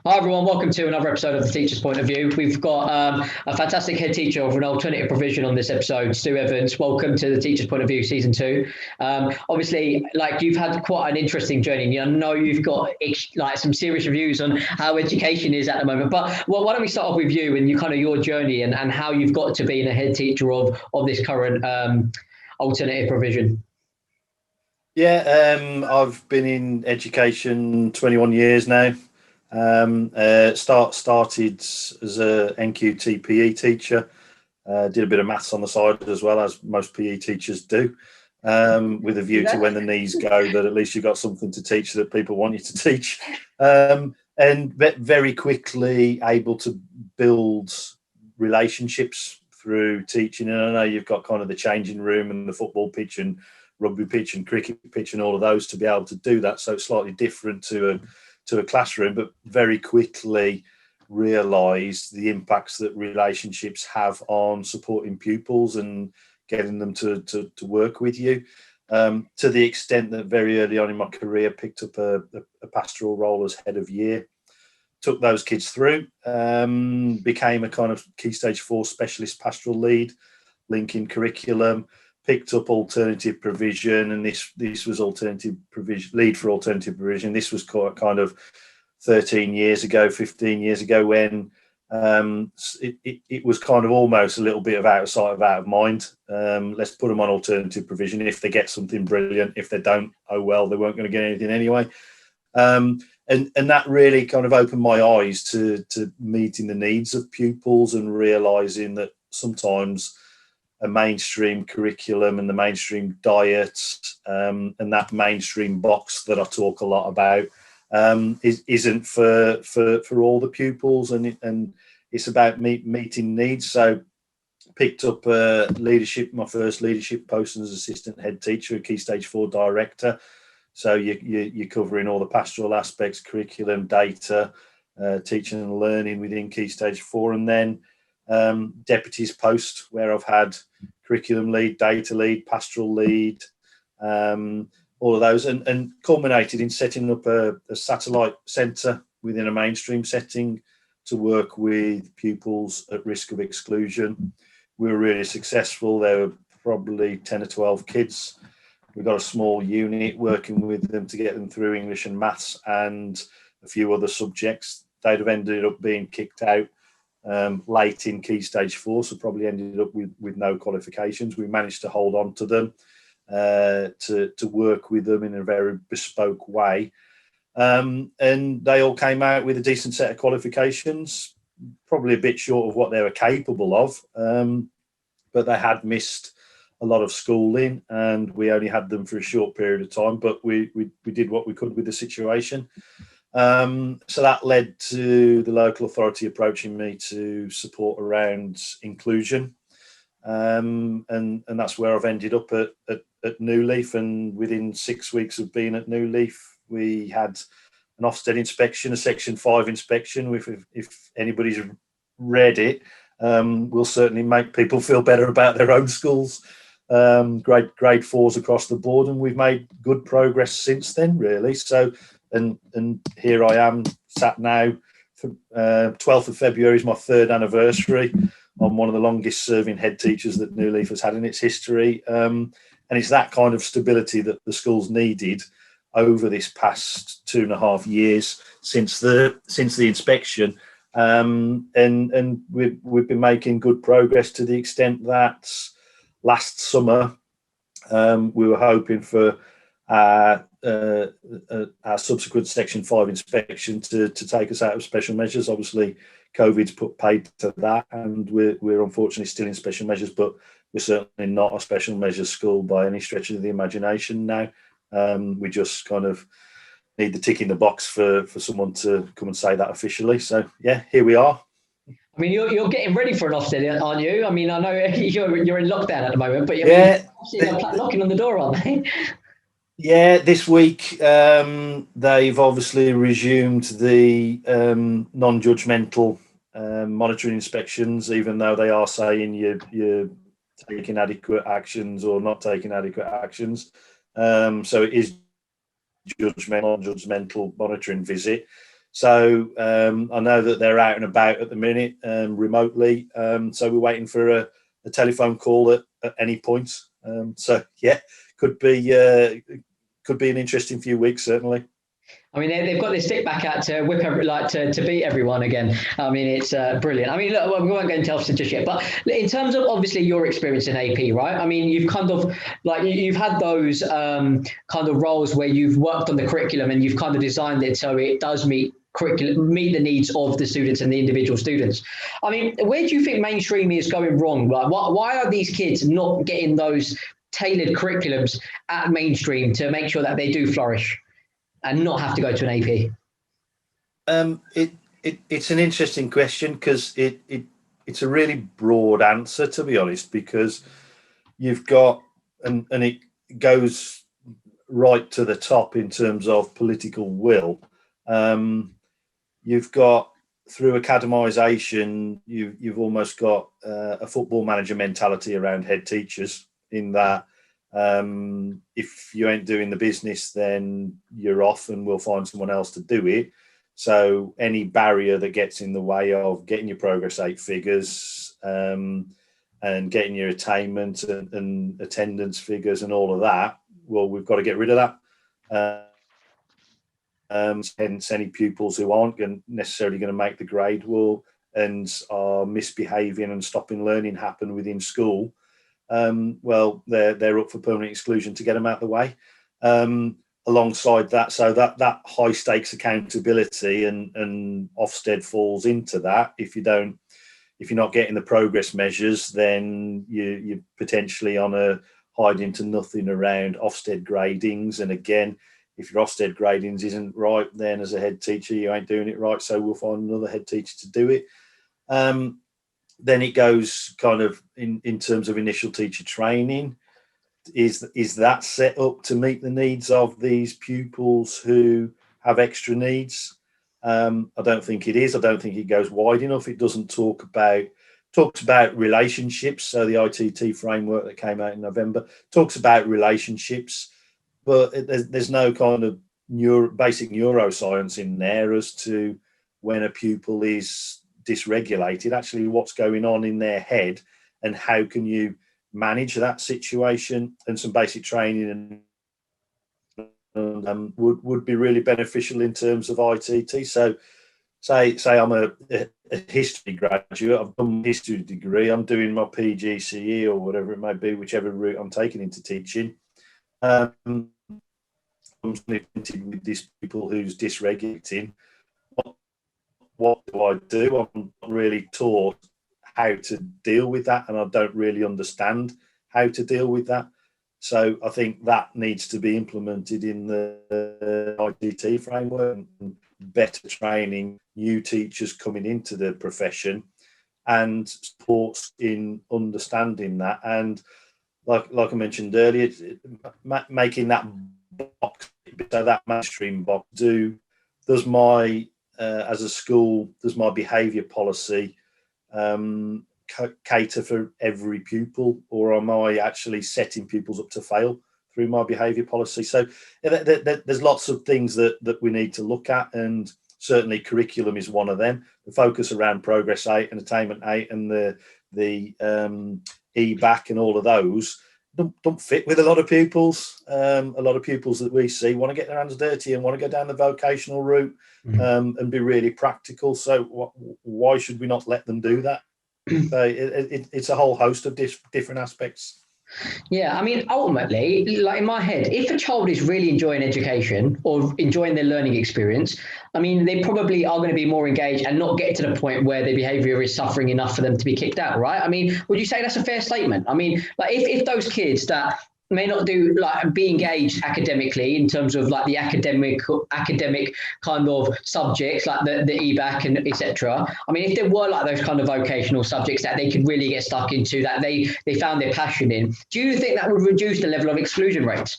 Hi everyone, welcome to another episode of the Teacher's Point of View. We've got a fantastic head teacher of an alternative provision on this episode, Stu Evans. Welcome to the Teacher's Point of View Season 2. Obviously, you've had quite an interesting journey. I know you've got some serious reviews on how education is at the moment. But why don't we start off with you and your journey and how you've got to being a head teacher of this current alternative provision. Yeah, I've been in education 21 years now. Started as a NQT PE teacher. Did a bit of maths on the side as well, as most PE teachers do, with a view to when the knees go, that at least you've got something to teach that people want you to teach. And very quickly able to build relationships through teaching. And I know you've got kind of the changing room and the football pitch and rugby pitch and cricket pitch and all of those to be able to do that. So it's slightly different to a classroom, but very quickly realised the impacts that relationships have on supporting pupils and getting them to work with you, to the extent that very early on in my career picked up a pastoral role as head of year, took those kids through, became a kind of Key Stage 4 specialist pastoral lead, linking curriculum, picked up alternative provision, and this was alternative provision, lead for alternative provision. This was kind of 13 years ago, 15 years ago, when it was kind of almost a little bit of out of sight, out of mind. Let's put them on alternative provision. If they get something, brilliant. If they don't, oh well, they weren't going to get anything anyway. And that really kind of opened my eyes to meeting the needs of pupils and realising that sometimes a mainstream curriculum and the mainstream diet and that mainstream box that I talk a lot about isn't for all the pupils, and it's about meeting needs. So picked up my first leadership post as assistant head teacher, a Key Stage 4 director. So you're covering all the pastoral aspects, curriculum, data, teaching and learning within Key Stage 4, and then deputies post, where I've had curriculum lead, data lead, pastoral lead, all of those, and culminated in setting up a satellite centre within a mainstream setting to work with pupils at risk of exclusion. We were really successful. There were probably 10 or 12 kids. We got a small unit working with them to get them through English and maths and a few other subjects. They'd have ended up being kicked out late in Key Stage 4, so probably ended up with no qualifications. We managed to hold on to them, to work with them in a very bespoke way, and they all came out with a decent set of qualifications, probably a bit short of what they were capable of, but they had missed a lot of schooling, and we only had them for a short period of time, but we did what we could with the situation. So that led to the local authority approaching me to support around inclusion, and that's where I've ended up at New Leaf. And within 6 weeks of being at New Leaf, we had an Ofsted inspection, a Section 5 inspection. If anybody's read it, will certainly make people feel better about their own schools. Grade 4s across the board, and we've made good progress since then, really. So. And here I am, sat now. 12th of February is my 3rd anniversary. I'm one of the longest serving head teachers that New Leaf has had in its history. And it's that kind of stability that the school's needed over this past 2.5 years since the inspection. And we've been making good progress to the extent that last summer we were hoping for our subsequent Section 5 inspection to take us out of special measures. Obviously, COVID's put paid to that, and we're unfortunately still in special measures, but we're certainly not a special measures school by any stretch of the imagination now. We just kind of need the tick in the box for someone to come and say that officially. So, yeah, here we are. I mean, you're getting ready for an Ofsted, aren't you? I mean, I know you're in lockdown at the moment, but yeah, they're knocking on the door, aren't they? Yeah, this week they've obviously resumed the non-judgmental monitoring inspections, even though they are saying you're taking adequate actions or not taking adequate actions. So it is non-judgmental monitoring visit. So I know that they're out and about at the minute remotely. So we're waiting for a telephone call at any point. So yeah, could be an interesting few weeks, certainly. I mean, they've got this stick back out to whip to beat everyone again. I mean, it's brilliant. I mean, look, we won't go into Ulster just yet, but in terms of obviously your experience in AP, right? I mean, you've kind of you've had those kind of roles where you've worked on the curriculum and you've kind of designed it so it does meet the needs of the students and the individual students. I mean, where do you think mainstream is going wrong? Like, why are these kids not getting those tailored curriculums at mainstream to make sure that they do flourish and not have to go to an AP? It's an interesting question because it's a really broad answer, to be honest, because you've got and it goes right to the top in terms of political will. You've got, through academisation, you've almost got a football manager mentality around head teachers, in that if you ain't doing the business, then you're off and we'll find someone else to do it. So any barrier that gets in the way of getting your progress 8 figures and getting your attainment and attendance figures and all of that, well, we've got to get rid of that. Hence, any pupils who aren't necessarily going to make the grade and are misbehaving and stopping learning happen within school, well, they're up for permanent exclusion to get them out of the way. Alongside that, so that high stakes accountability and Ofsted falls into that. If you're not getting the progress measures, then you're potentially on a hiding to nothing around Ofsted gradings. And again, if your Ofsted gradings isn't right, then as a head teacher, you ain't doing it right. So we'll find another head teacher to do it. Then it goes kind of in terms of initial teacher training. Is that set up to meet the needs of these pupils who have extra needs? I don't think it is. I don't think it goes wide enough. It doesn't talks about relationships. So the ITT framework that came out in November talks about relationships, but there's no kind of basic neuroscience in there as to when a pupil is dysregulated, actually what's going on in their head and how can you manage that situation. And some basic training would be really beneficial in terms of ITT. So say I'm a history graduate, I've done a history degree, I'm doing my PGCE or whatever it may be, whichever route I'm taking into teaching. I'm with these people who's dysregulating. What do? I'm not really taught how to deal with that, and I don't really understand how to deal with that. So I think that needs to be implemented in the ITT framework, and better training new teachers coming into the profession and supports in understanding that. And like I mentioned earlier, making that box, so that mainstream box, does my as a school, does my behaviour policy cater for every pupil, or am I actually setting pupils up to fail through my behaviour policy? So there's lots of things that we need to look at, and certainly curriculum is one of them. The focus around Progress 8 and Attainment 8 and the EBAC and all of those don't fit with a lot of pupils. A lot of pupils that we see want to get their hands dirty and want to go down the vocational route and be really practical. So why should we not let them do that? So it's a whole host of different aspects. Yeah, I mean, ultimately, like in my head, if a child is really enjoying education or enjoying their learning experience, I mean, they probably are going to be more engaged and not get to the point where their behavior is suffering enough for them to be kicked out, right? I mean, would you say that's a fair statement? I mean, like if those kids that may not be engaged academically in terms of like the academic kind of subjects like the EBAC and etc. I mean, if there were like those kind of vocational subjects that they could really get stuck into, that they found their passion in, do you think that would reduce the level of exclusion rates?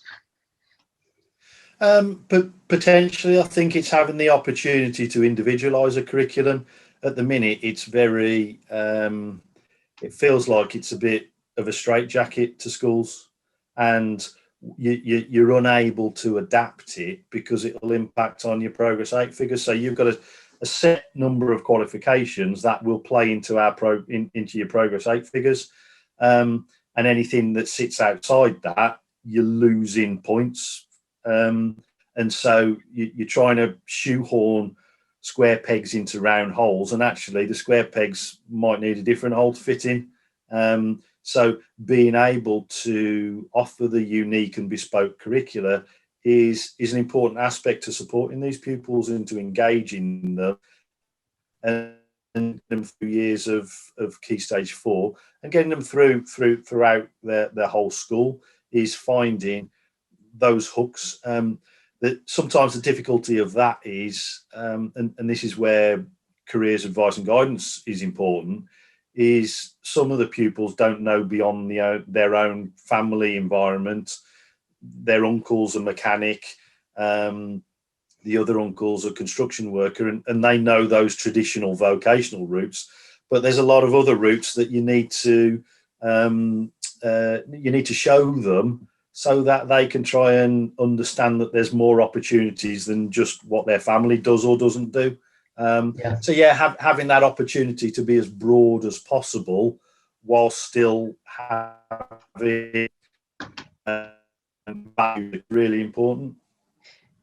But potentially, I think it's having the opportunity to individualise a curriculum. At the minute, it's very, it feels like it's a bit of a straitjacket to schools. And you're unable to adapt it because it will impact on your progress 8 figures. So you've got a set number of qualifications that will play into into your progress 8 figures, and anything that sits outside that, you're losing points. And so you're trying to shoehorn square pegs into round holes, and actually the square pegs might need a different hole to fit in. So being able to offer the unique and bespoke curricula is an important aspect to supporting these pupils and to engaging them, and them through years of Key Stage 4 and getting them throughout their whole school is finding those hooks. That sometimes the difficulty of that is, and this is where careers advice and guidance is important, is some of the pupils don't know beyond their own family environment. Their uncle's a mechanic, the other uncle's a construction worker, and they know those traditional vocational routes, but there's a lot of other routes that you need to show them so that they can try and understand that there's more opportunities than just what their family does or doesn't do. So having that opportunity to be as broad as possible while still having value is really important.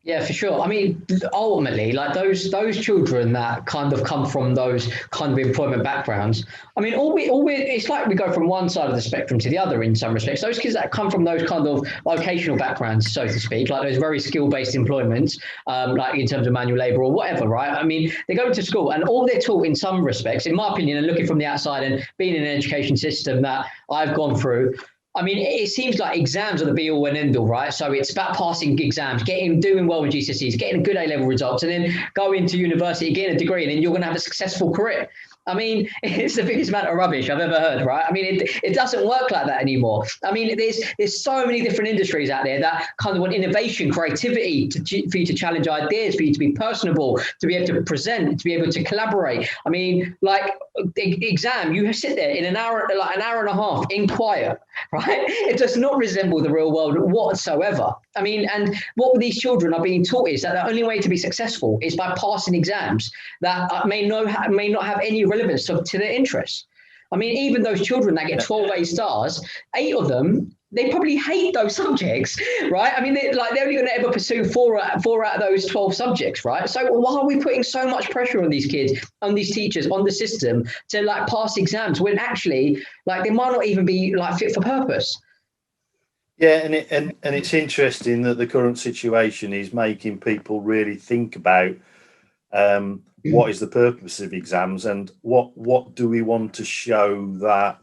Yeah, for sure. I mean, ultimately, like those children that kind of come from those kind of employment backgrounds. I mean, it's like we go from one side of the spectrum to the other in some respects. Those kids that come from those kind of vocational backgrounds, so to speak, like those very skill-based employments, like in terms of manual labour or whatever, right? I mean, they go to school and all they're taught in some respects, in my opinion, and looking from the outside and being in an education system that I've gone through, I mean, it seems like exams are the be all and end all, right? So it's about passing exams, doing well with GCSEs, getting good A-level results, and then going to university, getting a degree, and then you're going to have a successful career. I mean, it's the biggest amount of rubbish I've ever heard, right? I mean, it doesn't work like that anymore. I mean, there's so many different industries out there that kind of want innovation, creativity for you to challenge ideas, for you to be personable, to be able to present, to be able to collaborate. I mean, like exam, you sit there in an hour and a half in quiet, right? It does not resemble the real world whatsoever. I mean, and what these children are being taught is that the only way to be successful is by passing exams that may not have any relevance to their interests. I mean, even those children that get 12 A stars, 8 of them, they probably hate those subjects, right? I mean, they're only going to ever pursue four out of those 12 subjects, right? So why are we putting so much pressure on these kids, on these teachers, on the system to like pass exams when actually like they might not even be like fit for purpose? Yeah, and it's interesting that the current situation is making people really think about what is the purpose of exams and what do we want to show that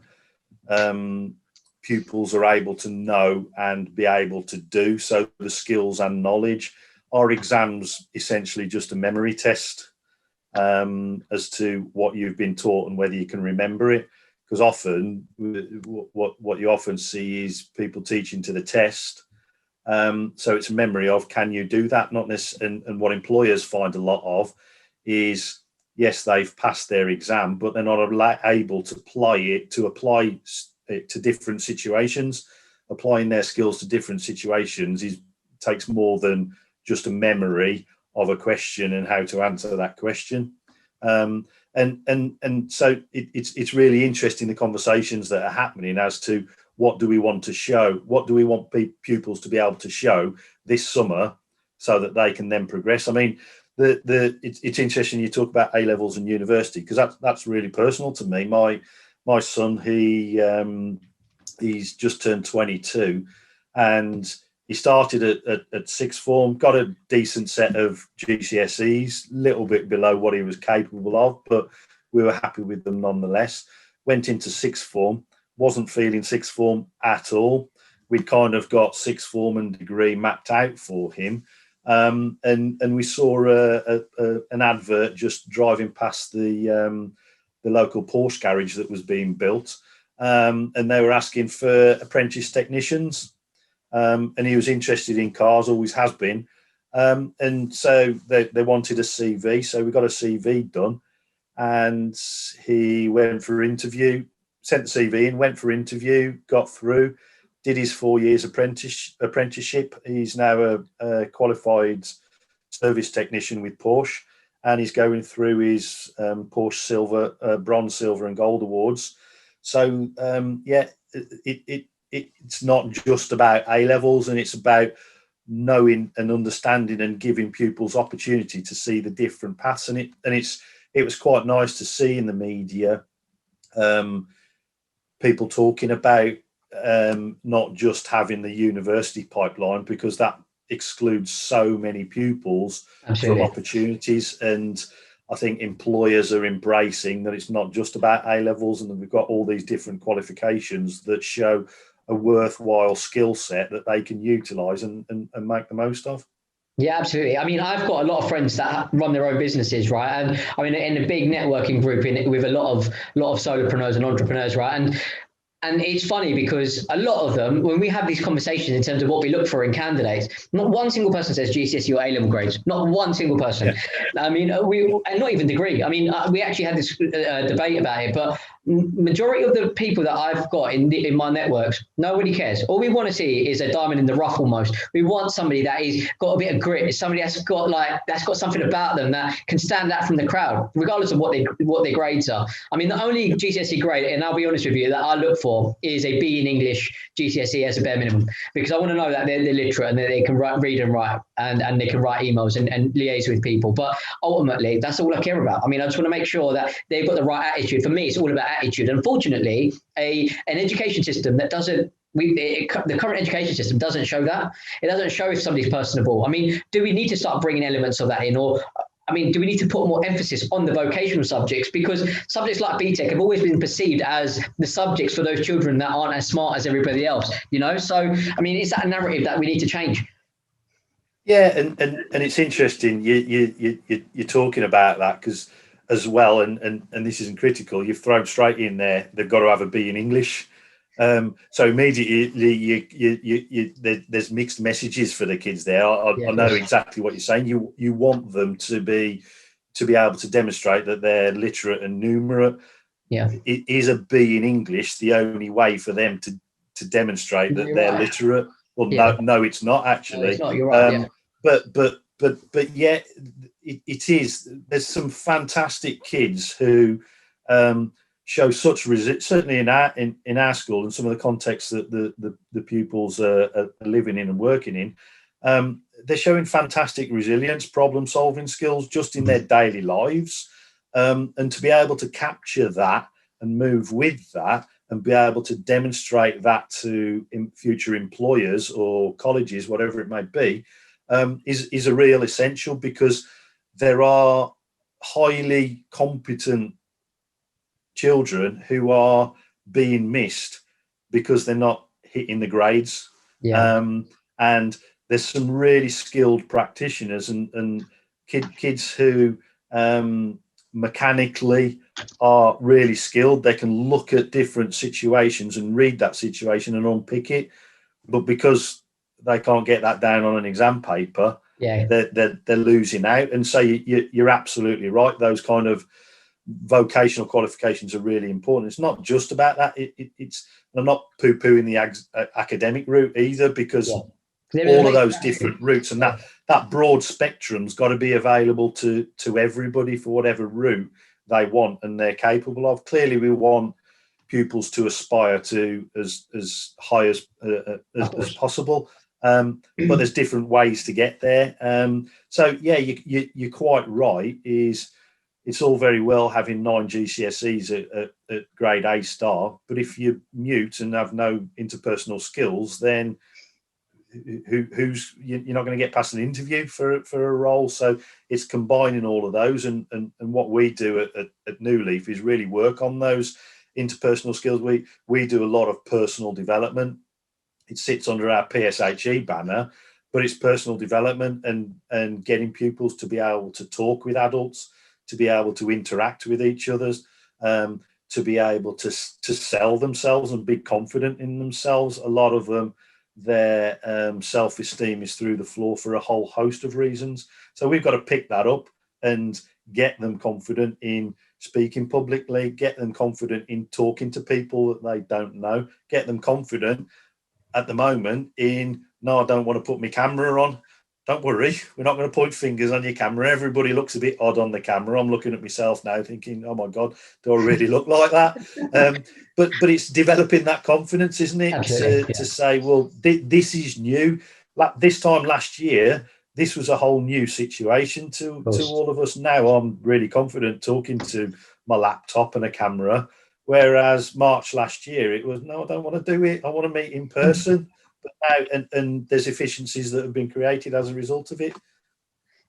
pupils are able to know and be able to do. So the skills and knowledge. Are exams essentially just a memory test as to what you've been taught and whether you can remember it? Because often what you often see is people teaching to the test. So it's a memory of, can you do that? Not necessarily, and what employers find a lot of is, yes, they've passed their exam, but they're not able to apply it to different situations. Applying their skills to different situations takes more than just a memory of a question and how to answer that question. And so it's really interesting, the conversations that are happening as to what do we want to show, what do we want pupils to be able to show this summer so that they can then progress. I mean, it's interesting you talk about A levels and university, because that's really personal to me. My son, he's just turned 22, and he started at sixth form, got a decent set of GCSEs, little bit below what he was capable of, but we were happy with them nonetheless. Went into sixth form, wasn't feeling sixth form at all. We'd kind of got sixth form and degree mapped out for him. And we saw an advert just driving past the local Porsche garage that was being built, and they were asking for apprentice technicians. And he was interested in cars, always has been. And so they wanted a CV. So we got a CV done, and he went for interview, sent the CV in, went for interview, got through, did his 4 years apprenticeship. He's now a qualified service technician with Porsche, and he's going through his Porsche silver, bronze, silver, and gold awards. So it's not just about A levels, and it's about knowing and understanding and giving pupils opportunity to see the different paths. And it was quite nice to see in the media people talking about not just having the university pipeline, because that excludes so many pupils Absolutely. from opportunities. And I think employers are embracing that it's not just about A levels, and that we've got all these different qualifications that show a worthwhile skill set that they can utilize and make the most of. Yeah, absolutely. I mean, I've got a lot of friends that run their own businesses, right? And I mean, in a big networking group with a lot of solopreneurs and entrepreneurs, right? And it's funny because a lot of them, when we have these conversations in terms of what we look for in candidates, not one single person says GCSE or A-level grades. Not one single person. Yeah. I mean, and not even degree. I mean, we actually had this debate about it, but majority of the people that I've got in my networks, nobody cares. All we want to see is a diamond in the rough almost. We want somebody that is got a bit of grit, somebody that's got something about them that can stand out from the crowd, regardless of what their grades are. I mean, the only GCSE grade, and I'll be honest with you, that I look for is a B in English GCSE as a bare minimum, because I want to know that they're literate and that they can read and write and they can write emails and liaise with people. But ultimately, that's all I care about. I mean, I just want to make sure that they've got the right attitude. For me, it's all about attitude. Unfortunately, an education system that doesn't, the current education system doesn't show that. It doesn't show if somebody's personable. I mean, do we need to start bringing elements of that in, or I mean, do we need to put more emphasis on the vocational subjects? Because subjects like BTEC have always been perceived as the subjects for those children that aren't as smart as everybody else, you know? So, I mean, is that a narrative that we need to change? Yeah, and it's interesting you're talking about that, because as well, and this isn't critical, you've thrown straight in there, they've got to have a B in English. So immediately there's mixed messages for the kids there. I know exactly what you're saying. You want them to be able to demonstrate that they're literate and numerate. Yeah. Is a B in English the only way for them to demonstrate that they're literate? Well, yeah. No, it's not actually. No, it's not. You're right. Yeah. But yeah, it is. There's some fantastic kids who show such certainly in our school and some of the contexts that the pupils are living in and working in. They're showing fantastic resilience, problem solving skills just in their daily lives, and to be able to capture that and move with that and be able to demonstrate that to future employers or colleges, whatever it may be, is a real essential, because there are highly competent children who are being missed because they're not hitting the grades. Yeah. And there's some really skilled practitioners and kids who mechanically are really skilled. They can look at different situations and read that situation and unpick it, but because they can't get that down on an exam paper, yeah, they're losing out. And so you're absolutely right. Those kind of vocational qualifications are really important. It's not just about that. It's I'm not poo-pooing the academic route either, because all of those different routes and that broad spectrum's got to be available to everybody for whatever route they want and they're capable of. Clearly, we want pupils to aspire to as high as possible, but there's different ways to get there. So yeah, you're quite right. It's all very well having 9 GCSEs at grade A star, but if you're mute and have no interpersonal skills, then you're not going to get past an interview for a role. So it's combining all of those, and what we do at New Leaf is really work on those interpersonal skills. We do a lot of personal development. It sits under our PSHE banner, but it's personal development and getting pupils to be able to talk with adults, to be able to interact with each other, to be able to sell themselves and be confident in themselves. A lot of them, their self-esteem is through the floor for a whole host of reasons. So we've got to pick that up and get them confident in speaking publicly, get them confident in talking to people that they don't know, get them confident at the moment in, no, I don't want to put my camera on. Don't worry, we're not going to point fingers on your camera. Everybody looks a bit odd on the camera. I'm looking at myself now thinking, oh my God, do I really look like that? But it's developing that confidence, isn't it? To say, well, this is new. Like this time last year, this was a whole new situation to all of us. Now I'm really confident talking to my laptop and a camera, whereas March last year, it was, no, I don't want to do it. I want to meet in person. But now, and there's efficiencies that have been created as a result of it.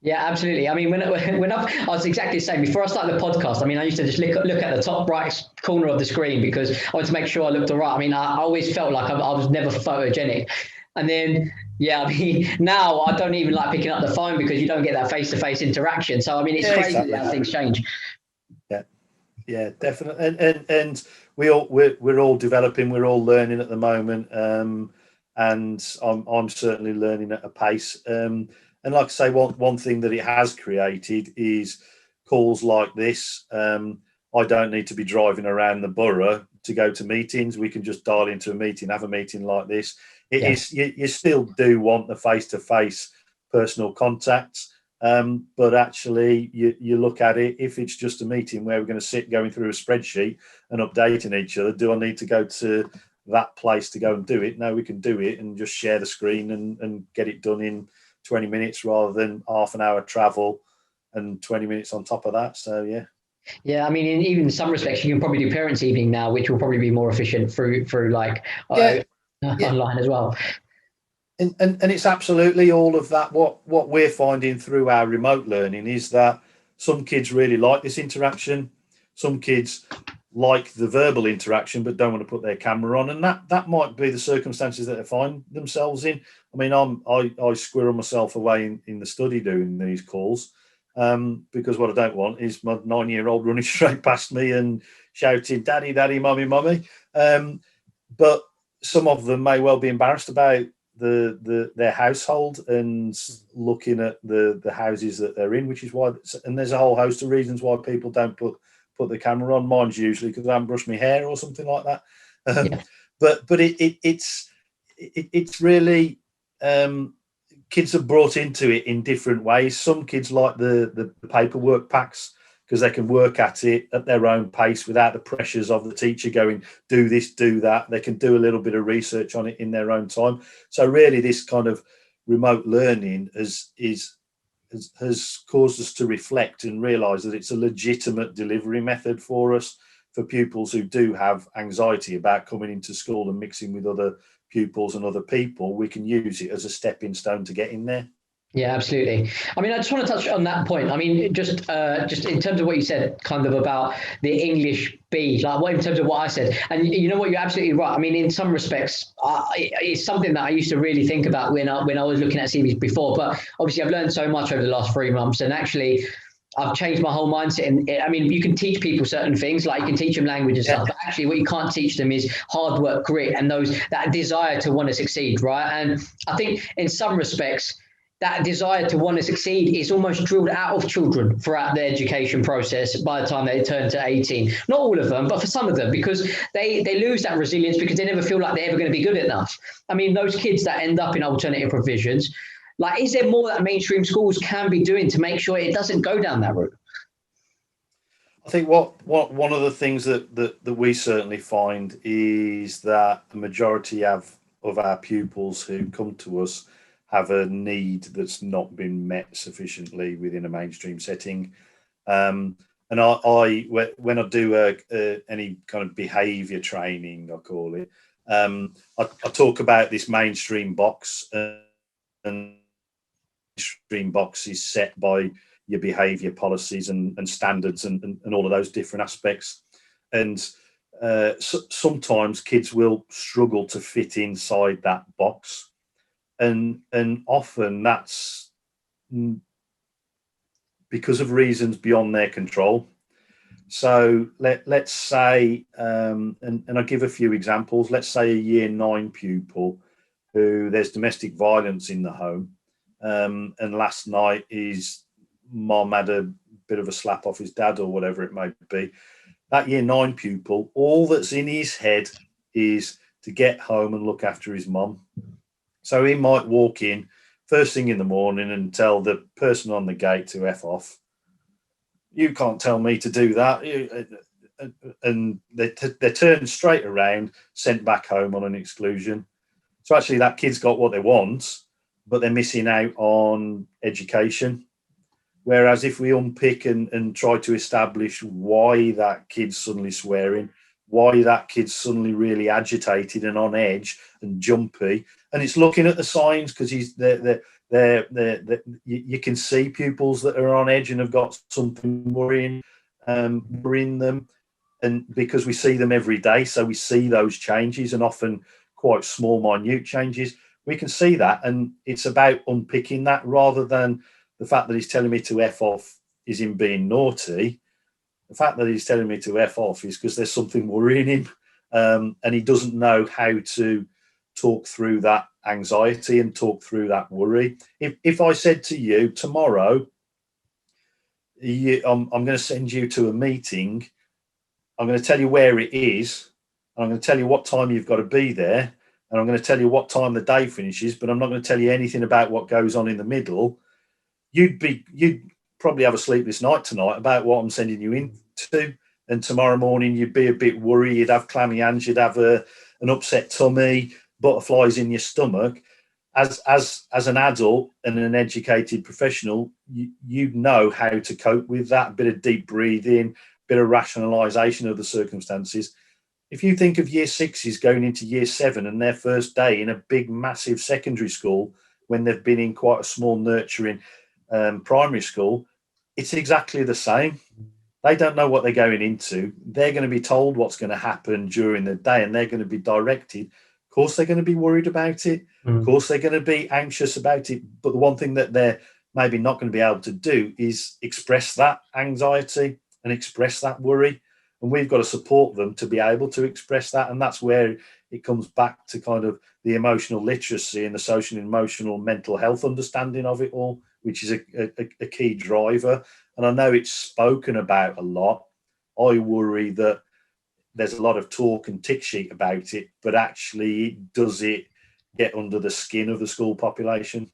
Yeah, absolutely. I mean, when I was exactly the same. Before I started the podcast, I mean, I used to just look at the top right corner of the screen because I wanted to make sure I looked all right. I mean, I always felt like I was never photogenic. And then, yeah, I mean, now I don't even like picking up the phone because you don't get that face-to-face interaction. So, I mean, it's crazy exactly how things change. Yeah, definitely. And we're all developing, we're all learning at the moment. And I'm certainly learning at a pace. And like I say, one thing that it has created is calls like this. I don't need to be driving around the borough to go to meetings. We can just dial into a meeting, have a meeting like this. You still do want the face-to-face personal contacts. But actually, you look at it, if it's just a meeting where we're going to sit going through a spreadsheet and updating each other, do I need to go to that place to go and do it? No, we can do it and just share the screen and get it done in 20 minutes rather than half an hour travel and 20 minutes on top of that. So, yeah. Yeah, I mean, even in some respects, you can probably do parents' evening now, which will probably be more efficient through like online as well. And it's absolutely all of that. What we're finding through our remote learning is that some kids really like this interaction. Some kids like the verbal interaction, but don't want to put their camera on. And that might be the circumstances that they find themselves in. I mean, I squirrel myself away in the study doing these calls because what I don't want is my 9-year-old running straight past me and shouting, "Daddy, Daddy, Mummy, Mummy." But some of them may well be embarrassed about their household and looking at the houses that they're in, which is why, and there's a whole host of reasons why people don't put the camera on. Mine's usually because I haven't brushed my hair or something like that. But it's really kids are brought into it in different ways. Some kids like the paperwork packs because they can work at it at their own pace without the pressures of the teacher going, do this, do that. They can do a little bit of research on it in their own time. So really this kind of remote learning has caused us to reflect and realise that it's a legitimate delivery method for us, for pupils who do have anxiety about coming into school and mixing with other pupils and other people. We can use it as a stepping stone to get in there. Yeah, absolutely. I mean, I just want to touch on that point. I mean, just in terms of what you said, kind of about the English B, like what in terms of what I said, and you know what, you're absolutely right. I mean, in some respects, it's something that I used to really think about when I was looking at CVs before. But obviously, I've learned so much over the last 3 months, and actually, I've changed my whole mindset. And I mean, you can teach people certain things, like you can teach them language and stuff, but actually what you can't teach them is hard work, grit, and that desire to want to succeed, right? And I think in some respects, that desire to want to succeed is almost drilled out of children throughout the education process by the time they turn to 18. Not all of them, but for some of them, because they lose that resilience because they never feel like they're ever going to be good enough. I mean, those kids that end up in alternative provisions, like, is there more that mainstream schools can be doing to make sure it doesn't go down that route? I think what one of the things that we certainly find is that the majority of our pupils who come to us have a need that's not been met sufficiently within a mainstream setting. And I when I do any kind of behaviour training, I call it, I talk about this mainstream box, and mainstream box is set by your behaviour policies and standards and all of those different aspects. And sometimes kids will struggle to fit inside that box. And often that's because of reasons beyond their control. So let's say, and I'll give a few examples. Let's say a year 9 pupil who there's domestic violence in the home, and last night his mom had a bit of a slap off his dad or whatever it may be. That year 9 pupil, all that's in his head is to get home and look after his mum. So he might walk in first thing in the morning and tell the person on the gate to F off. You can't tell me to do that. And they're turned straight around, sent back home on an exclusion. So actually that kid's got what they want, but they're missing out on education. Whereas if we unpick and try to establish why that kid's suddenly swearing, why that kid's suddenly really agitated and on edge and jumpy, and it's looking at the signs, because you can see pupils that are on edge and have got something worrying them, and because we see them every day, so we see those changes, and often quite small, minute changes. We can see that, and it's about unpicking that, rather than the fact that he's telling me to F off is him being naughty. The fact that he's telling me to F off is because there's something worrying him, and he doesn't know how to talk through that anxiety and talk through that worry. If I said to you tomorrow, I'm going to send you to a meeting, I'm going to tell you where it is, and I'm going to tell you what time you've got to be there, and I'm going to tell you what time the day finishes, but I'm not going to tell you anything about what goes on in the middle. You'd probably have a sleepless night tonight about what I'm sending you into, and tomorrow morning you'd be a bit worried, you'd have clammy hands, you'd have an upset tummy, butterflies in your stomach. As an adult and an educated professional, you know how to cope with that. A bit of deep breathing, bit of rationalisation of the circumstances. If you think of year sixes going into year 7 and their first day in a big, massive secondary school, when they've been in quite a small, nurturing primary school, it's exactly the same. They don't know what they're going into. They're going to be told what's going to happen during the day, and they're going to be directed. Of course, they're going to be worried about it. Of course, they're going to be anxious about it. But the one thing that they're maybe not going to be able to do is express that anxiety and express that worry. And we've got to support them to be able to express that. And that's where it comes back to kind of the emotional literacy and the social and emotional mental health understanding of it all, which is a key driver. And I know it's spoken about a lot. I worry that there's a lot of talk and tick sheet about it, but actually, does it get under the skin of the school population?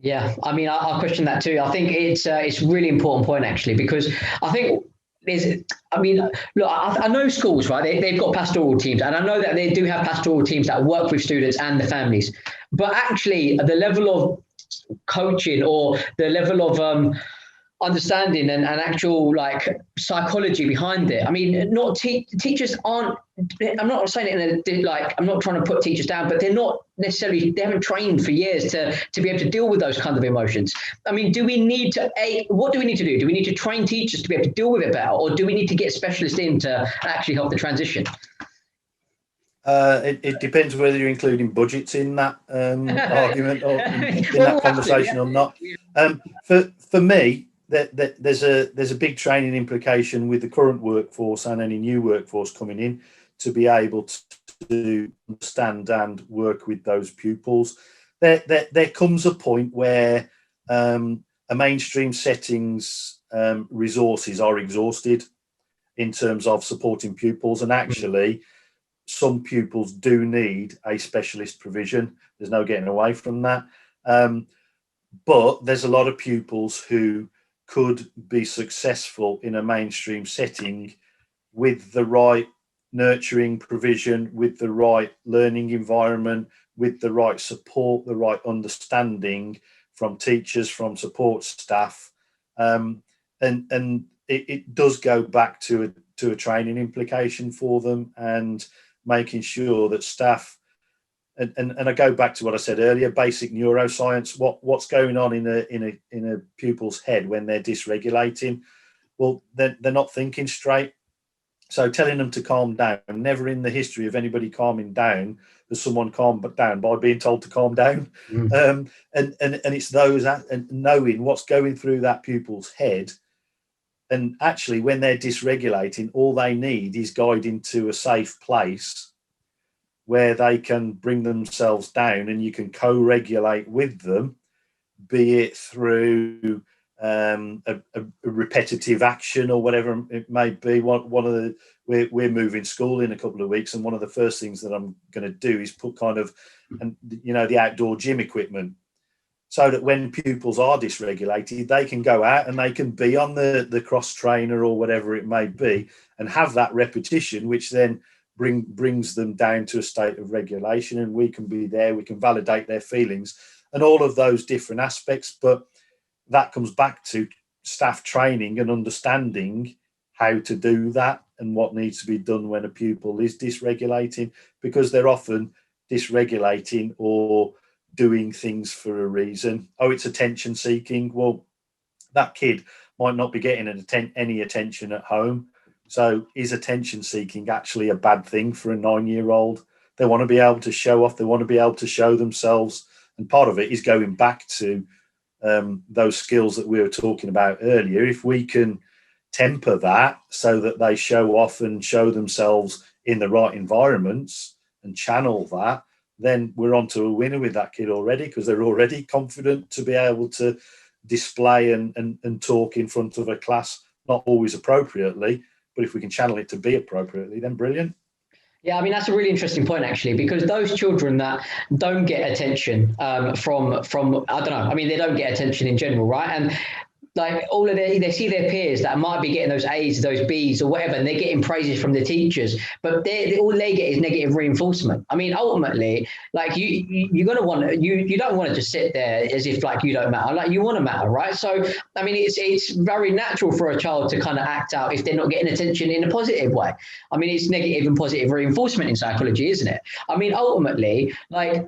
Yeah, I mean, I question that too. I think it's a really important point, actually, because I think look, I know schools, right? They've got pastoral teams, and I know that they do have pastoral teams that work with students and the families. But actually, the level of coaching or the level of understanding and actual like psychology behind it. I mean, teachers aren't. I'm not saying it in I'm not trying to put teachers down, but they're not necessarily. They haven't trained for years to be able to deal with those kinds of emotions. I mean, do we need to? What do we need to do? Do we need to train teachers to be able to deal with it better, or do we need to get specialists in to actually help the transition? It depends whether you're including budgets in that argument or in that conversation or not. For me, there's a big training implication with the current workforce and any new workforce coming in to be able to understand and work with those pupils. There comes a point where a mainstream settings resources are exhausted in terms of supporting pupils, and actually some pupils do need a specialist provision. There's no getting away from that. But there's a lot of pupils who could be successful in a mainstream setting with the right nurturing provision, with the right learning environment, with the right support, the right understanding from teachers, from support staff. And it does go back to a training implication for them, and making sure that staff, and I go back to what I said earlier, basic neuroscience, what's going on in a pupil's head when they're dysregulating. Well, they're not thinking straight. So telling them to calm down, never in the history of anybody calming down has someone calmed down by being told to calm down. And it's those, and knowing what's going through that pupil's head. And actually, when they're dysregulating, all they need is guiding to a safe place where they can bring themselves down, and you can co-regulate with them, be it through a repetitive action or whatever it may be. We're moving school in a couple of weeks, and one of the first things that I'm going to do is put the outdoor gym equipment, so that when pupils are dysregulated, they can go out and they can be on the cross trainer or whatever it may be, and have that repetition, which then brings them down to a state of regulation, and we can be there, we can validate their feelings and all of those different aspects. But that comes back to staff training and understanding how to do that and what needs to be done when a pupil is dysregulating, because they're often dysregulating or doing things for a reason. Oh, it's attention seeking. Well, that kid might not be getting any attention at home. So is attention seeking actually a bad thing for a 9-year-old? They want to be able to show off. They want to be able to show themselves. And part of it is going back to those skills that we were talking about earlier. If we can temper that so that they show off and show themselves in the right environments and channel that, then we're on to a winner with that kid already, because they're already confident to be able to display and talk in front of a class, not always appropriately, but if we can channel it to be appropriately, then brilliant. Yeah, I mean, that's a really interesting point, actually, because those children that don't get attention from I don't know, I mean, they don't get attention in general, right? And like all of they see their peers that might be getting those A's, those B's or whatever, and they're getting praises from the teachers, but all they get is negative reinforcement. I mean, ultimately, like you're going to want you don't want to just sit there as if like you don't matter, like you want to matter, right? So, I mean, it's very natural for a child to kind of act out if they're not getting attention in a positive way. I mean, it's negative and positive reinforcement in psychology, isn't it? I mean, ultimately, like,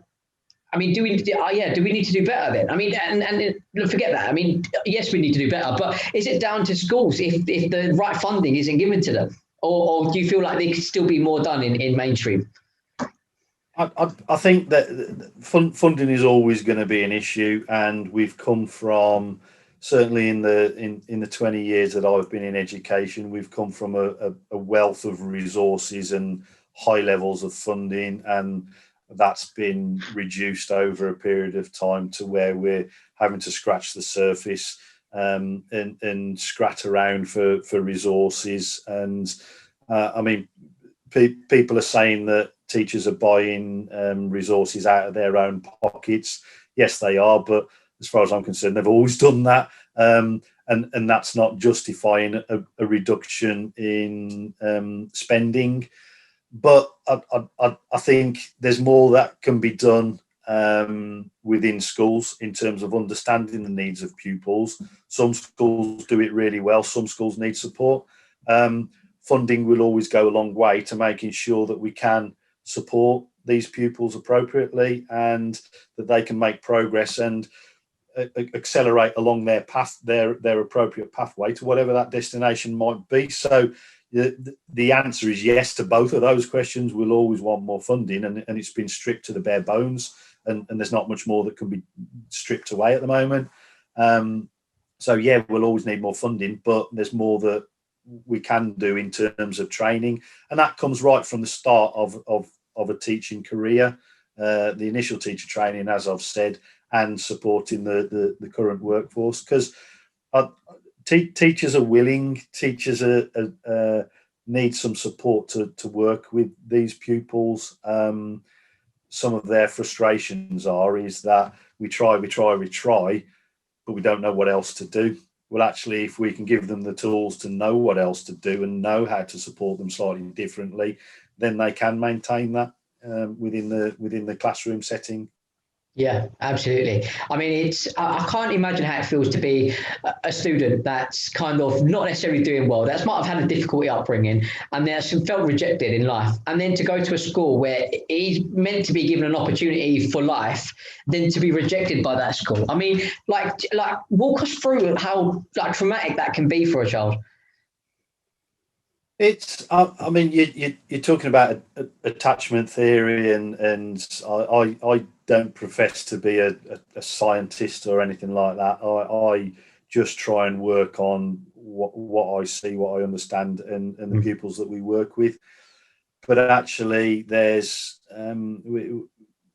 I mean, do we need to do better then? I mean, and forget that. I mean, yes, we need to do better, but is it down to schools if the right funding isn't given to them? Or do you feel like there could still be more done in mainstream? I think that funding is always going to be an issue, and we've come from, certainly in the 20 years that I've been in education, we've come from a wealth of resources and high levels of funding, and that's been reduced over a period of time to where we're having to scratch the surface and scratch around for resources. And I mean, people are saying that teachers are buying resources out of their own pockets. Yes, they are, but as far as I'm concerned, they've always done that. And that's not justifying a reduction in spending. But I think there's more that can be done within schools in terms of understanding the needs of pupils. Some schools do it really well. Some schools need support. Funding will always go a long way to making sure that we can support these pupils appropriately and that they can make progress and accelerate along their path, their appropriate pathway to whatever that destination might be. So the answer is yes to both of those questions. We'll always want more funding, and it's been stripped to the bare bones, and there's not much more that can be stripped away at the moment. So yeah, we'll always need more funding, but there's more that we can do in terms of training, and that comes right from the start of a teaching career, the initial teacher training, as I've said, and supporting the current workforce, because teachers are willing, teachers need some support to work with these pupils. Some of their frustrations is that we try, but we don't know what else to do. Well, actually, if we can give them the tools to know what else to do and know how to support them slightly differently, then they can maintain that within the classroom setting. Yeah, absolutely. I mean, I can't imagine how it feels to be a student that's kind of not necessarily doing well, that's might have had a difficult upbringing and that's felt rejected in life. And then to go to a school where he's meant to be given an opportunity for life, then to be rejected by that school. I mean, like walk us through how like traumatic that can be for a child. It's, I mean, you're talking about attachment theory, and I don't profess to be a scientist or anything like that. I just try and work on what I see, what I understand, and the pupils that we work with. But actually, there's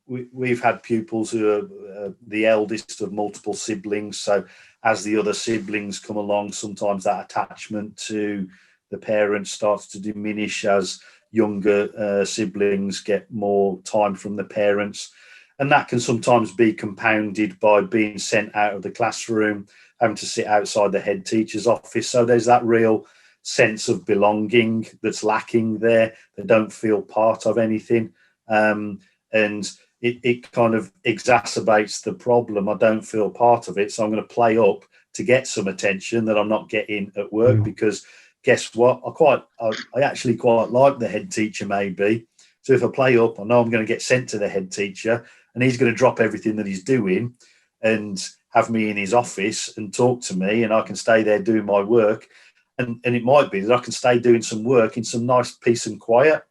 we've had pupils who are the eldest of multiple siblings, so as the other siblings come along, sometimes that attachment to the parents starts to diminish as younger siblings get more time from the parents. And that can sometimes be compounded by being sent out of the classroom, having to sit outside the head teacher's office. So there's that real sense of belonging that's lacking there. They don't feel part of anything. And it kind of exacerbates the problem. I don't feel part of it, so I'm going to play up to get some attention that I'm not getting at work. Because guess what? I actually quite like the head teacher, maybe. So if I play up, I know I'm going to get sent to the head teacher, and he's going to drop everything that he's doing and have me in his office and talk to me, and I can stay there doing my work. And it might be that I can stay doing some work in some nice peace and quiet.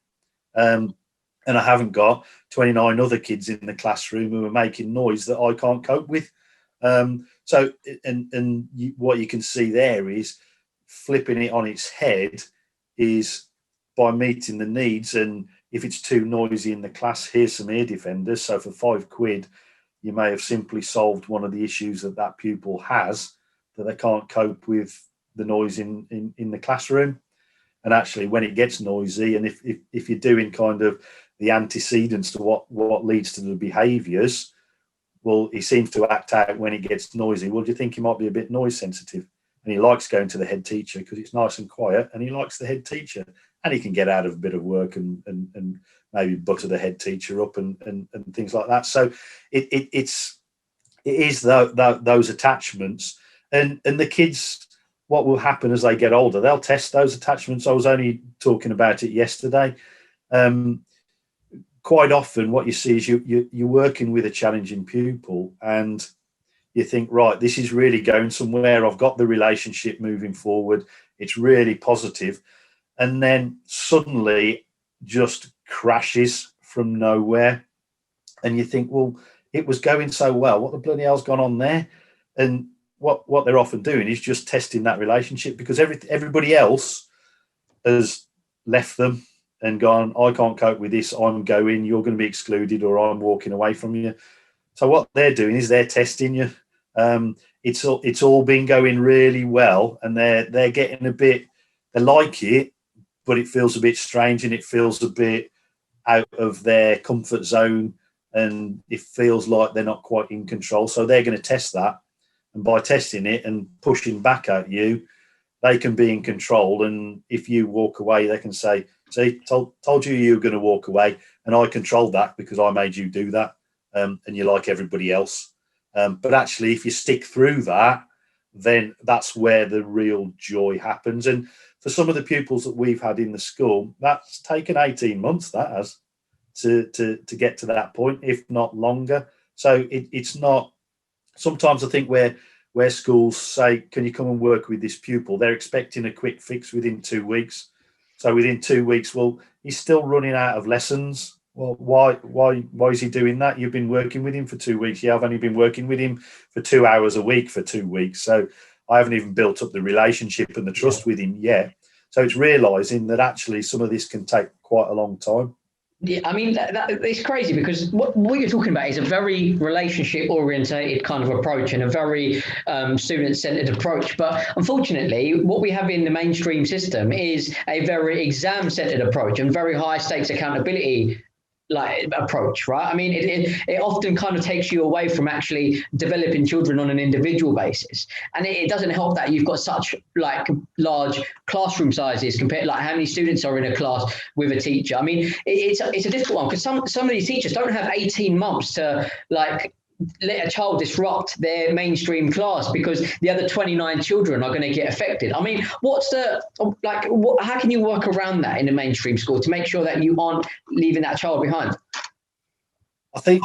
And I haven't got 29 other kids in the classroom who are making noise that I can't cope with. What you can see there is flipping it on its head is by meeting the needs. And if it's too noisy in the class, here's some ear defenders. So for £5, you may have simply solved one of the issues that pupil has, that they can't cope with the noise in the classroom. And actually, when it gets noisy, and if you're doing kind of the antecedents to what leads to the behaviours, well, he seems to act out when it gets noisy. Well, do you think he might be a bit noise sensitive? And he likes going to the head teacher because it's nice and quiet, and he likes the head teacher, and he can get out of a bit of work and maybe butter the head teacher up and things like that. So it is those attachments, and the kids. What will happen as they get older? They'll test those attachments. I was only talking about it yesterday. Quite often, what you see is you're working with a challenging pupil, and you think, right, this is really going somewhere. I've got the relationship moving forward. It's really positive, and then suddenly just crashes from nowhere, and you think, well, it was going so well. What the bloody hell's gone on there? And what they're often doing is just testing that relationship, because everybody else has left them and gone, I can't cope with this, I'm going, you're going to be excluded, or I'm walking away from you. So what they're doing is they're testing you. It's all been going really well, and they're getting a bit, they like it, but it feels a bit strange, and it feels a bit out of their comfort zone, and it feels like they're not quite in control. So they're going to test that. And by testing it and pushing back at you, they can be in control. And if you walk away, they can say, see, told you were going to walk away, and I controlled that because I made you do that, and you're like everybody else. But actually, if you stick through that, then that's where the real joy happens. And for some of the pupils that we've had in the school, that's taken 18 months, that has, to get to that point, if not longer. So it's not. Sometimes I think where schools say, can you come and work with this pupil, they're expecting a quick fix within 2 weeks. So within 2 weeks, well, he's still running out of lessons. Well, why is he doing that? You've been working with him for 2 weeks. Yeah, I've only been working with him for 2 hours a week for 2 weeks. So I haven't even built up the relationship and the trust with him yet. So it's realizing that actually some of this can take quite a long time. Yeah, I mean, it's crazy, because what you're talking about is a very relationship-orientated kind of approach, and a very student-centered approach. But unfortunately, what we have in the mainstream system is a very exam-centered approach and very high-stakes accountability approach, right? I mean, it often kind of takes you away from actually developing children on an individual basis, and it doesn't help that you've got such large classroom sizes compared, how many students are in a class with a teacher. I mean, it's a difficult one, because some of these teachers don't have 18 months to let a child disrupt their mainstream class because the other 29 children are going to get affected. I mean, how can you work around that in a mainstream school to make sure that you aren't leaving that child behind? I think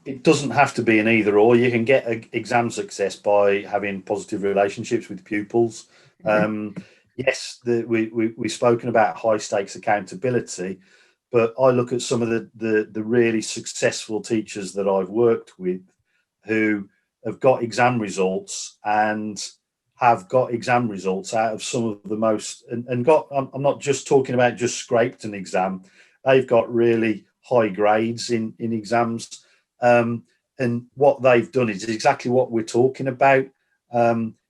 it doesn't have to be an either or. You can get exam success by having positive relationships with pupils. Yes, we've spoken about high stakes accountability, but I look at some of the really successful teachers that I've worked with who have got exam results and have got exam results out of some of the most, and got, I'm not just talking about just scraped an exam, they've got really high grades in exams. And what they've done is exactly what we're talking about.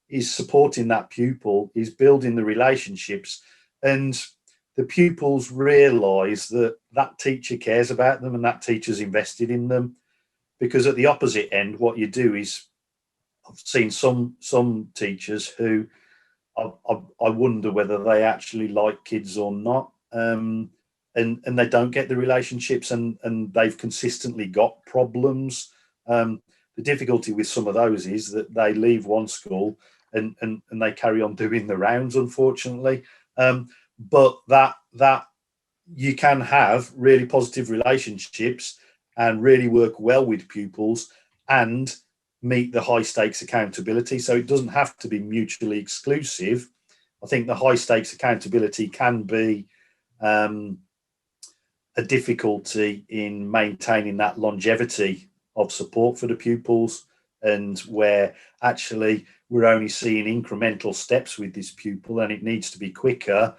is supporting that pupil, is building the relationships, and the pupils realise that that teacher cares about them and that teacher's invested in them. Because at the opposite end, what you do is, I've seen some teachers who I wonder whether they actually like kids or not, and they don't get the relationships, and they've consistently got problems. The difficulty with some of those is that they leave one school and they carry on doing the rounds, unfortunately. But that you can have really positive relationships and really work well with pupils and meet the high stakes accountability. So it doesn't have to be mutually exclusive. I think the high stakes accountability can be a difficulty in maintaining that longevity of support for the pupils, and where actually we're only seeing incremental steps with this pupil, and it needs to be quicker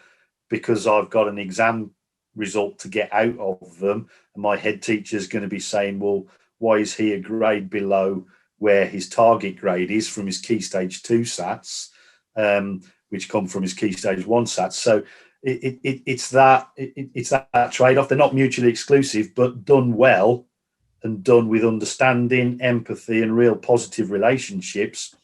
because I've got an exam result to get out of them, and my head teacher is going to be saying, well, why is he a grade below where his target grade is from his key stage 2 sats, which come from his key stage 1 sats. So it's that trade-off. They're not mutually exclusive, but done well and done with understanding, empathy, and real positive relationships,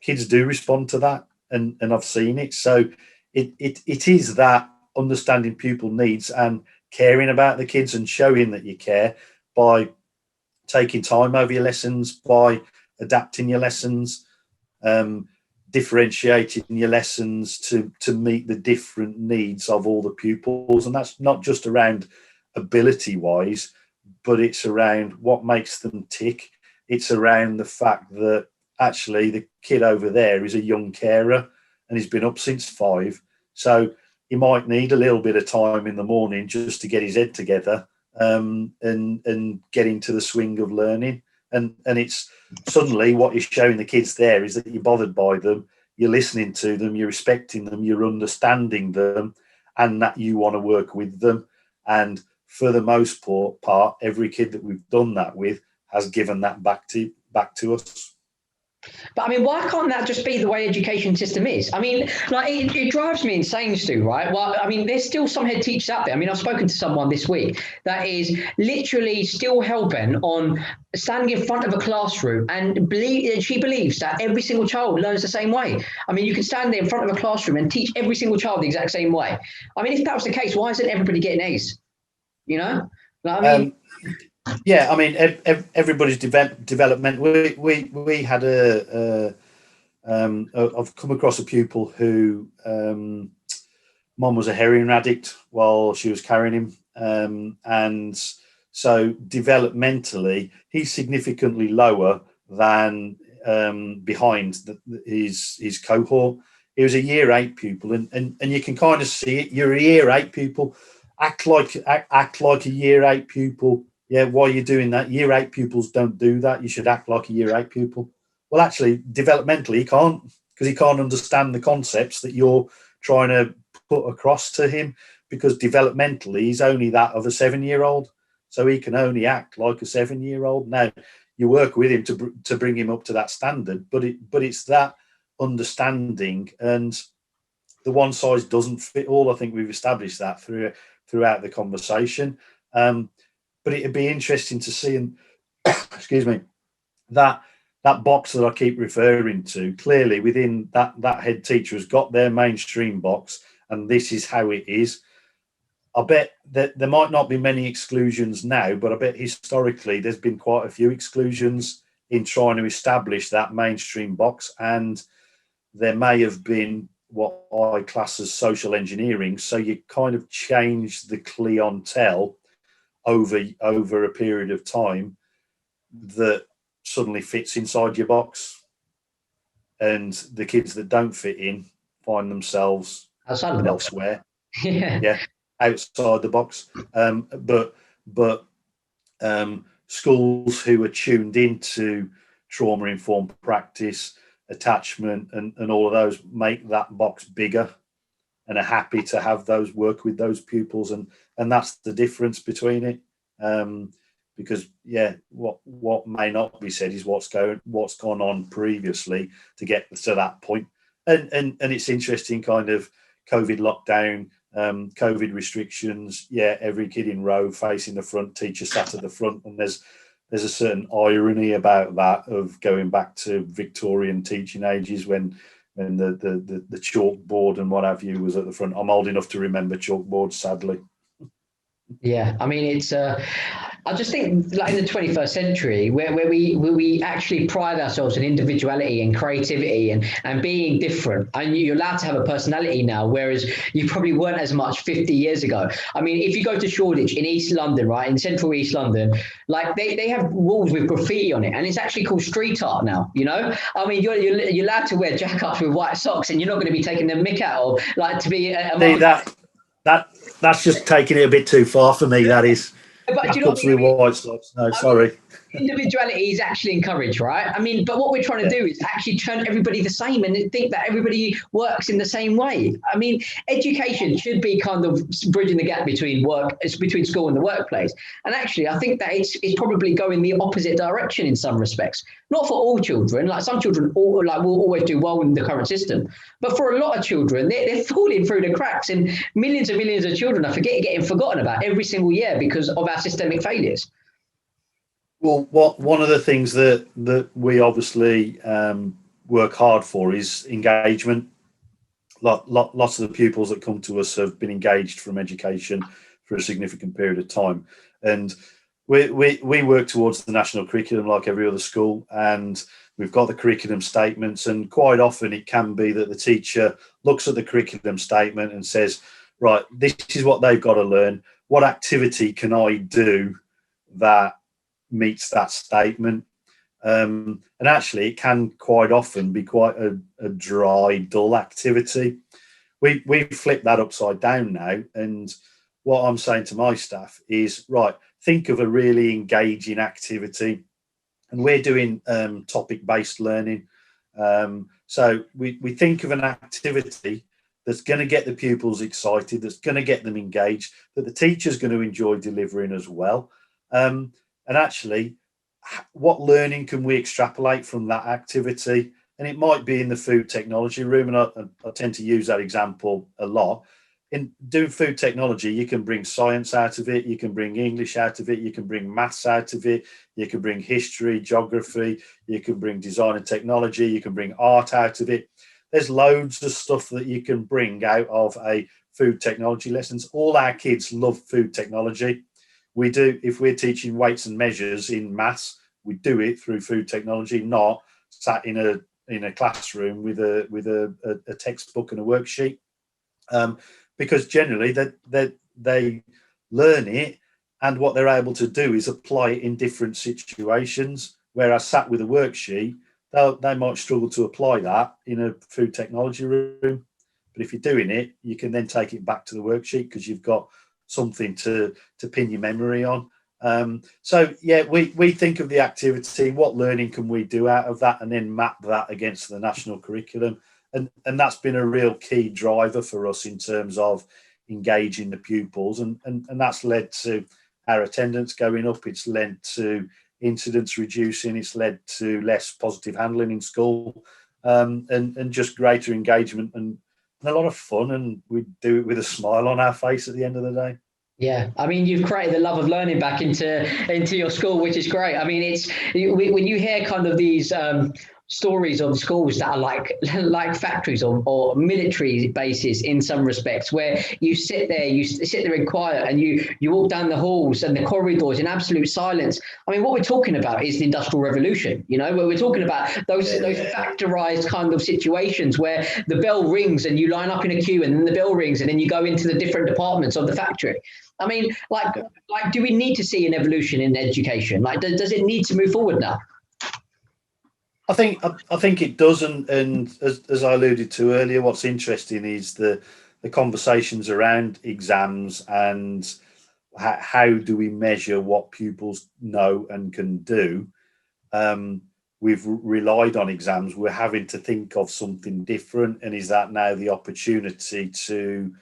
kids do respond to that, and I've seen it. So it is that understanding pupil needs and caring about the kids and showing that you care by taking time over your lessons, by adapting your lessons, differentiating your lessons to meet the different needs of all the pupils. And that's not just around ability wise, but it's around what makes them tick. It's around the fact that actually the kid over there is a young carer and he's been up since 5. So he might need a little bit of time in the morning just to get his head together, and get into the swing of learning. And it's suddenly what you're showing the kids there is that you're bothered by them, you're listening to them, you're respecting them, you're understanding them, and that you want to work with them. And for the most part, every kid that we've done that with has given that back to us. But I mean, why can't that just be the way education system is? I mean, like it drives me insane, Stu, right? Well, I mean, there's still some head teachers out there. I mean, I've spoken to someone this week that is literally still hell-bent on standing in front of a classroom and she believes that every single child learns the same way. I mean, you can stand there in front of a classroom and teach every single child the exact same way. I mean, if that was the case, why isn't everybody getting A's? You know? Like, I mean, yeah, I mean, everybody's development. We had I've come across a pupil who mom was a heroin addict while she was carrying him, and so developmentally he's significantly lower than behind his cohort. He was a year 8 pupil, and you can kind of see it. You're a year 8 pupil. Act like a year 8 pupil. Yeah, why are you doing that? Year 8 pupils don't do that. You should act like a year 8 pupil. Well, actually, developmentally, he can't, because he can't understand the concepts that you're trying to put across to him, because developmentally, he's only that of a 7-year-old. So he can only act like a 7-year-old. Now, you work with him to bring him up to that standard, but it's that understanding, and the one size doesn't fit all. I think we've established that throughout the conversation. But it'd be interesting to see, and excuse me, that box that I keep referring to, clearly within that head teacher has got their mainstream box, and this is how it is. I bet that there might not be many exclusions now, but I bet historically there's been quite a few exclusions in trying to establish that mainstream box, and there may have been what I class as social engineering. So you kind of change the clientele over a period of time that suddenly fits inside your box, and the kids that don't fit in find themselves outside the elsewhere. yeah, Outside the box. But schools who are tuned into trauma-informed practice, attachment, and all of those make that box bigger and are happy to have those work with those pupils, and that's the difference between it. because what may not be said is what's gone on previously to get to that point. And it's interesting, kind of COVID lockdown, COVID restrictions. Yeah, every kid in row facing the front, teacher sat at the front, and there's a certain irony about that, of going back to Victorian teaching ages when the chalkboard and what have you was at the front. I'm old enough to remember chalkboards, sadly. Yeah, I mean, it's I just think, like, in the 21st century, where we actually pride ourselves in individuality and creativity and being different, and you're allowed to have a personality now, whereas you probably weren't as much 50 years ago. I mean, if you go to Shoreditch in East London, right, in central East London, like they have walls with graffiti on it, and it's actually called street art now, you know? I mean, you're allowed to wear jack-ups with white socks, and you're not going to be taking the mick out of, like, to be that's just taking it a bit too far for me. That is. But do you know what I mean? White socks. No, sorry. Individuality is actually encouraged, right? I mean, but what we're trying to do is actually turn everybody the same and think that everybody works in the same way. I mean, education should be kind of bridging the gap between between school and the workplace. And actually, I think that it's probably going the opposite direction in some respects. Not for all children. Like, some children will always do well in the current system, but for a lot of children, they're falling through the cracks, and millions and millions of children are getting forgotten about every single year because of our systemic failures. Well, one of the things that we obviously work hard for is engagement. Lots of the pupils that come to us have been engaged from education for a significant period of time, and we work towards the national curriculum like every other school, and we've got the curriculum statements, and quite often it can be that the teacher looks at the curriculum statement and says, right, this is what they've got to learn. What activity can I do that meets that statement? And actually, it can quite often be quite a dry, dull activity. We flip that upside down now, and what I'm saying to my staff is, right, think of a really engaging activity, and we're doing topic-based learning. So we think of an activity that's going to get the pupils excited, that's going to get them engaged, that the teacher's going to enjoy delivering as well. And actually, what learning can we extrapolate from that activity? And it might be in the food technology room, and I tend to use that example a lot. In doing food technology, you can bring science out of it, you can bring English out of it, you can bring maths out of it, you can bring history, geography, you can bring design and technology, you can bring art out of it. There's loads of stuff that you can bring out of a food technology lessons. All our kids love food technology. We do, if we're teaching weights and measures in maths, we do it through food technology, not sat in a classroom with a textbook and a worksheet. Because generally they learn it, and what they're able to do is apply it in different situations. Whereas sat with a worksheet, they might struggle to apply that in a food technology room. But if you're doing it, you can then take it back to the worksheet because you've got something to pin your memory on. So yeah, we think of the activity, what learning can we do out of that, and then map that against the national curriculum. And that's been a real key driver for us in terms of engaging the pupils, and that's led to our attendance going up. It's led to incidents reducing. It's led to less positive handling in school, and just greater engagement and a lot of fun. And we do it with a smile on our face at the end of the day. Yeah, I mean, you've created the love of learning back into your school, which is great. I mean, it's when you hear kind of these stories of schools that are like factories or military bases in some respects, where you sit there in quiet, and you walk down the halls and the corridors in absolute silence. I mean, what we're talking about is the Industrial Revolution, you know, where we're talking about those factorized kind of situations where the bell rings and you line up in a queue, and then the bell rings and then you go into the different departments of the factory. I mean, like, do we need to see an evolution in education? Like, does it need to move forward now? I think it does, and as I alluded to earlier, what's interesting is the conversations around exams and how do we measure what pupils know and can do. We've relied on exams. We're having to think of something different, and is that now the opportunity to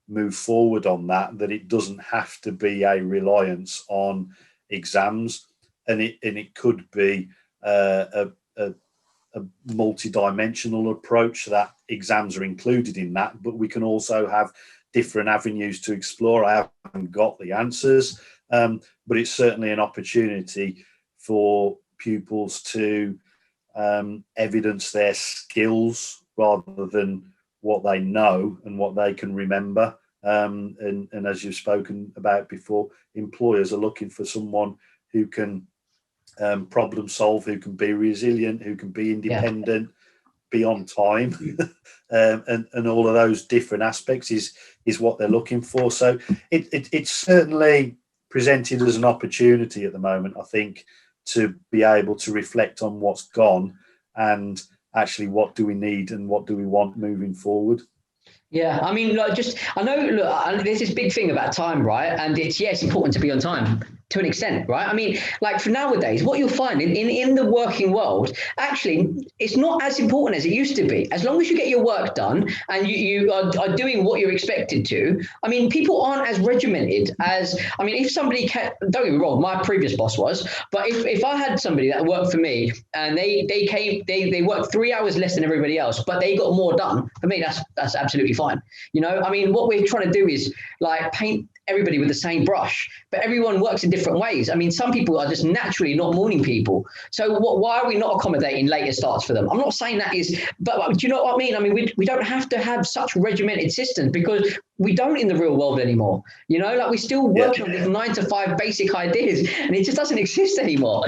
move forward on that it doesn't have to be a reliance on exams, and it could be a multi-dimensional approach, so that exams are included in that, but we can also have different avenues to explore. I haven't got the answers, but it's certainly an opportunity for pupils to evidence their skills rather than what they know and what they can remember. And as you've spoken about before, employers are looking for someone who can problem solve, who can be resilient, who can be independent, be on time, and all of those different aspects is what they're looking for. So it's certainly presented as an opportunity at the moment, I think, to be able to reflect on what's gone and actually what do we need and what do we want moving forward. Yeah, I mean, like, I know, look, there's this big thing about time, right? And it's important to be on time to an extent, right? I mean, like for nowadays, what you'll find in the working world, actually, it's not as important as it used to be. As long as you get your work done and you are doing what you're expected to, I mean, people aren't as regimented as, I mean, if somebody don't get me wrong, my previous boss was, but if I had somebody that worked for me and they worked 3 hours less than everybody else, but they got more done, for me, that's absolutely fine. You know, I mean, what we're trying to do is like paint everybody with the same brush, but everyone works in different ways. I mean, some people are just naturally not morning people. So why are we not accommodating later starts for them? I'm not saying that is, but do you know what I mean? I mean, we don't have to have such regimented systems because we don't in the real world anymore. You know, like we're still working on these 9 to 5 basic ideas and it just doesn't exist anymore.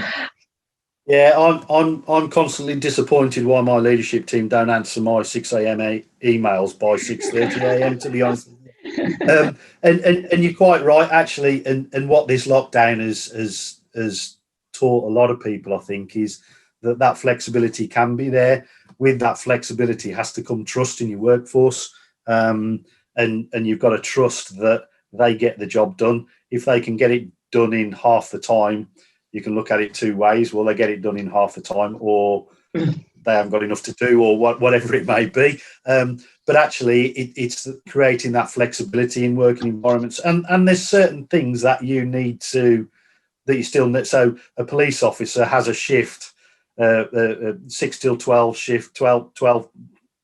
Yeah, I'm constantly disappointed why my leadership team don't answer my 6 a.m. emails by 6:30 a.m. to be honest. And you're quite right, actually. And what this lockdown has taught a lot of people, I think, is that flexibility can be there. With that flexibility has to come trust in your workforce, and you've got to trust that they get the job done. If they can get it done in half the time, you can look at it two ways. Will they get it done in half the time, or they haven't got enough to do, or whatever it may be? But actually, it's creating that flexibility in working environments. And there's certain things that you need to, that you still need. So a police officer has a shift, 6 till 12 shift, 12,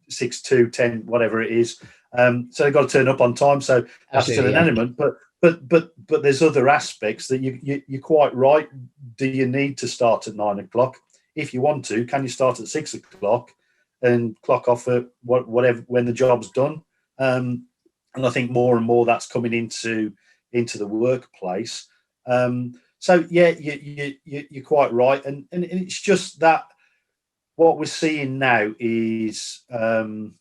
6 to 10, whatever it is. So they've got to turn up on time. So that's still an element. But there's other aspects that you're quite right. Do you need to start at 9 o'clock? If you want to, can you start at 6 o'clock and clock off at whatever when the job's done? And I think more and more that's coming into the workplace. So yeah, you're quite right, and it's just that what we're seeing now is an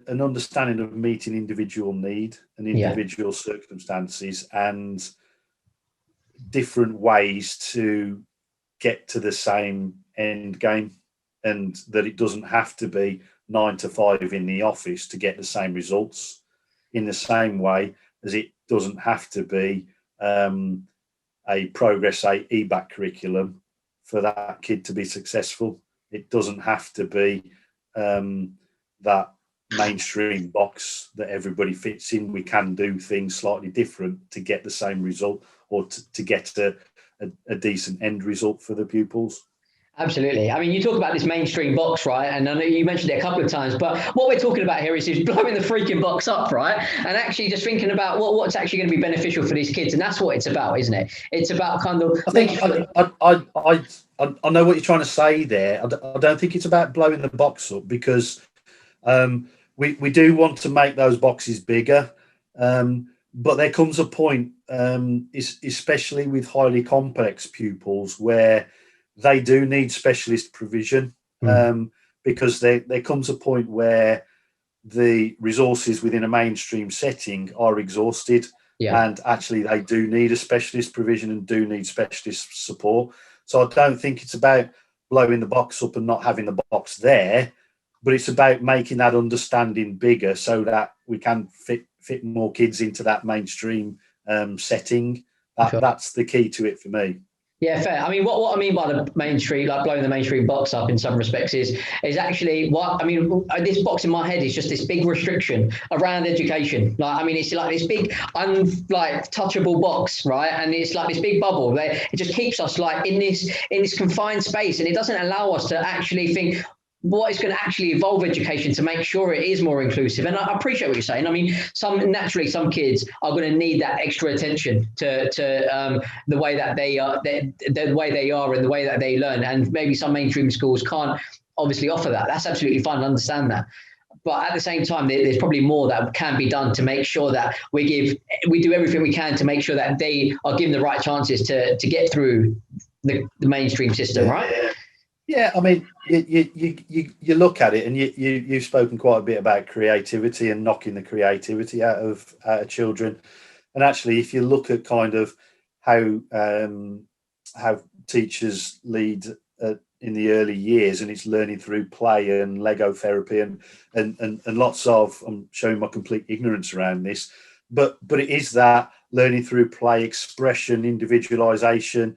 understanding of meeting individual need and individual circumstances and different ways to get to the same end game, and that it doesn't have to be 9 to 5 in the office to get the same results, in the same way as it doesn't have to be a Progress 8 EBAC curriculum for that kid to be successful. It doesn't have to be that mainstream box that everybody fits in. We can do things slightly different to get the same result, or to get a decent end result for the pupils. Absolutely. I mean, you talk about this mainstream box, right? And I know you mentioned it a couple of times, but what we're talking about here is blowing the freaking box up, right? And actually just thinking about what's actually going to be beneficial for these kids. And that's what it's about, isn't it? It's about kind of... I know what you're trying to say there. I don't think it's about blowing the box up, because we do want to make those boxes bigger. But there comes a point, especially with highly complex pupils, where they do need specialist provision, because there comes a point where the resources within a mainstream setting are exhausted, and actually they do need a specialist provision and do need specialist support. So I don't think it's about blowing the box up and not having the box there, but it's about making that understanding bigger so that we can fit more kids into that mainstream setting. That's the key to it for me. Yeah, fair. I mean, what I mean by the mainstream, like blowing the mainstream box up in some respects, is actually what I mean. This box in my head is just this big restriction around education. Like, I mean, it's like this big, like touchable box, right? And it's like this big bubble. It just keeps us like in this confined space, and it doesn't allow us to actually think what is going to actually evolve education to make sure it is more inclusive. And I appreciate what you're saying. I mean, some kids are going to need that extra attention to the way that they are, the way they are, and the way that they learn. And maybe some mainstream schools can't obviously offer that. That's absolutely fine. I understand that. But at the same time, there's probably more that can be done to make sure that we do everything we can to make sure that they are given the right chances to get through the mainstream system, right? Yeah, I mean, you look at it, and you've spoken quite a bit about creativity and knocking the creativity out of children. And actually, if you look at kind of how teachers lead in the early years, and it's learning through play and Lego therapy and lots of, I'm showing my complete ignorance around this, but it is that learning through play, expression, individualization,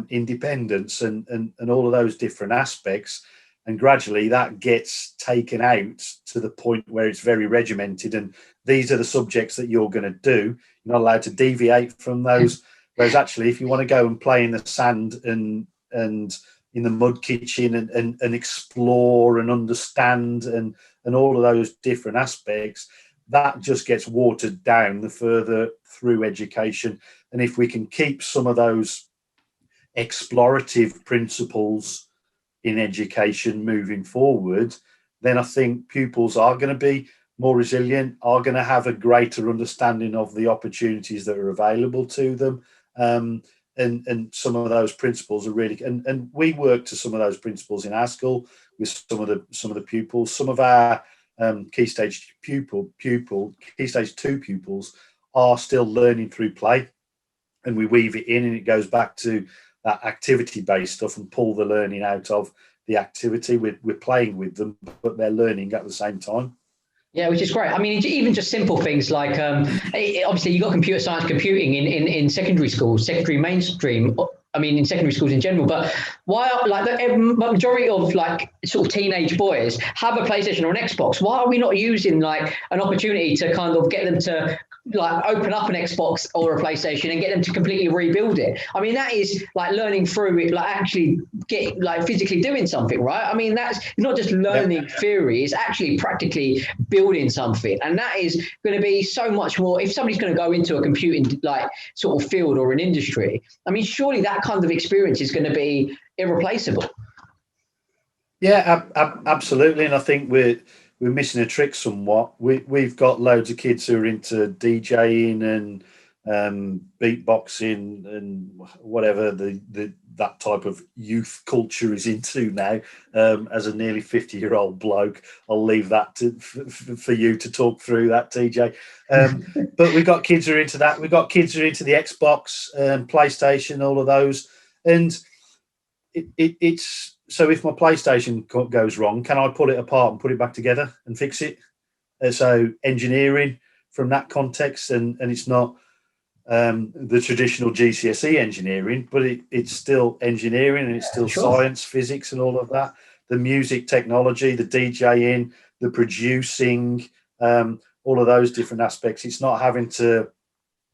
independence, and all of those different aspects. And gradually that gets taken out to the point where it's very regimented, and these are the subjects that you're going to do. You're not allowed to deviate from those. Whereas actually, if you want to go and play in the sand and in the mud kitchen and explore and understand and all of those different aspects, that just gets watered down the further through education. And if we can keep some of those explorative principles in education moving forward, then I think pupils are going to be more resilient, are going to have a greater understanding of the opportunities that are available to them. And some of those principles are really, and we work to some of those principles in our school with some of the pupils. Some of our key stage 2 pupils are still learning through play, and we weave it in, and it goes back to that activity-based stuff and pull the learning out of the activity. We're playing with them, but they're learning at the same time. Yeah, which is great. I mean, even just simple things like obviously you've got computer science computing in secondary schools, secondary mainstream. I mean, in secondary schools in general. But why are like the majority of like sort of teenage boys have a PlayStation or an Xbox? Why are we not using like an opportunity to kind of get them to like open up an Xbox or a PlayStation and get them to completely rebuild it? I mean, that is like learning through it, like actually get like physically doing something, right? I mean, that's not just learning theory, it's actually practically building something. And that is going to be so much more if somebody's going to go into a computing like sort of field or an industry. I mean, surely that kind of experience is going to be irreplaceable. Yeah, absolutely. And I think we're missing a trick somewhat. We've got loads of kids who are into DJing and beatboxing and whatever that type of youth culture is into now. As a nearly 50-year-old bloke, I'll leave that for you to talk through that, TJ. But we've got kids who are into that. We've got kids who are into the Xbox, PlayStation, all of those. And it's so if my PlayStation goes wrong, can I pull it apart and put it back together and fix it? So engineering from that context, and it's not the traditional GCSE engineering, but it's still engineering, and it's still science, physics, and all of that. The music technology, the DJing, the producing, all of those different aspects. It's not having to,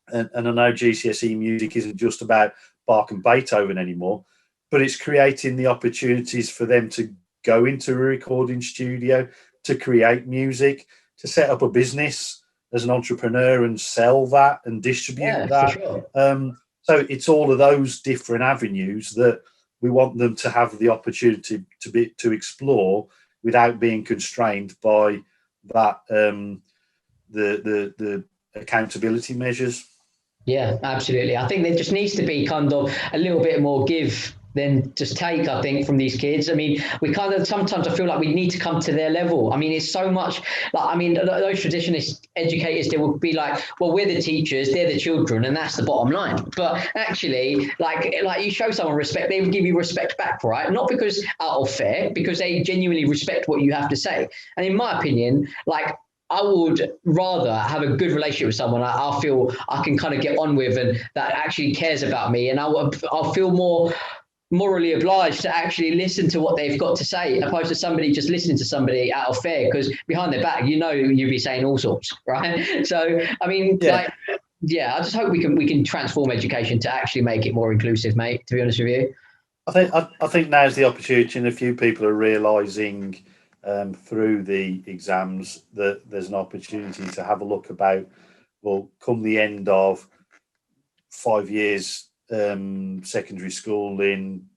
and I know GCSE music isn't just about Bach and Beethoven anymore, but it's creating the opportunities for them to go into a recording studio, to create music, to set up a business as an entrepreneur and sell that and distribute that. Sure. So it's all of those different avenues that we want them to have the opportunity to explore without being constrained by that the accountability measures. Yeah, absolutely. I think there just needs to be kind of a little bit more give than just take, I think, from these kids. I mean, we kind of sometimes I feel like we need to come to their level. I mean, it's so much like, I mean, those traditionalist educators, they will be like, well, we're the teachers, they're the children, and that's the bottom line. But actually, like you show someone respect, they will give you respect back, right? Not because out of fear, because they genuinely respect what you have to say. And in my opinion, like, I would rather have a good relationship with someone I feel I can kind of get on with and that actually cares about me, and I'll feel more morally obliged to actually listen to what they've got to say, opposed to somebody just listening to somebody out of fear, because behind their back, you'd be saying all sorts, right? So, I mean, I just hope we can transform education to actually make it more inclusive, mate, to be honest with you. I think now's the opportunity, and a few people are realising through the exams that there's an opportunity to have a look about, well, come the end of 5 years secondary schooling,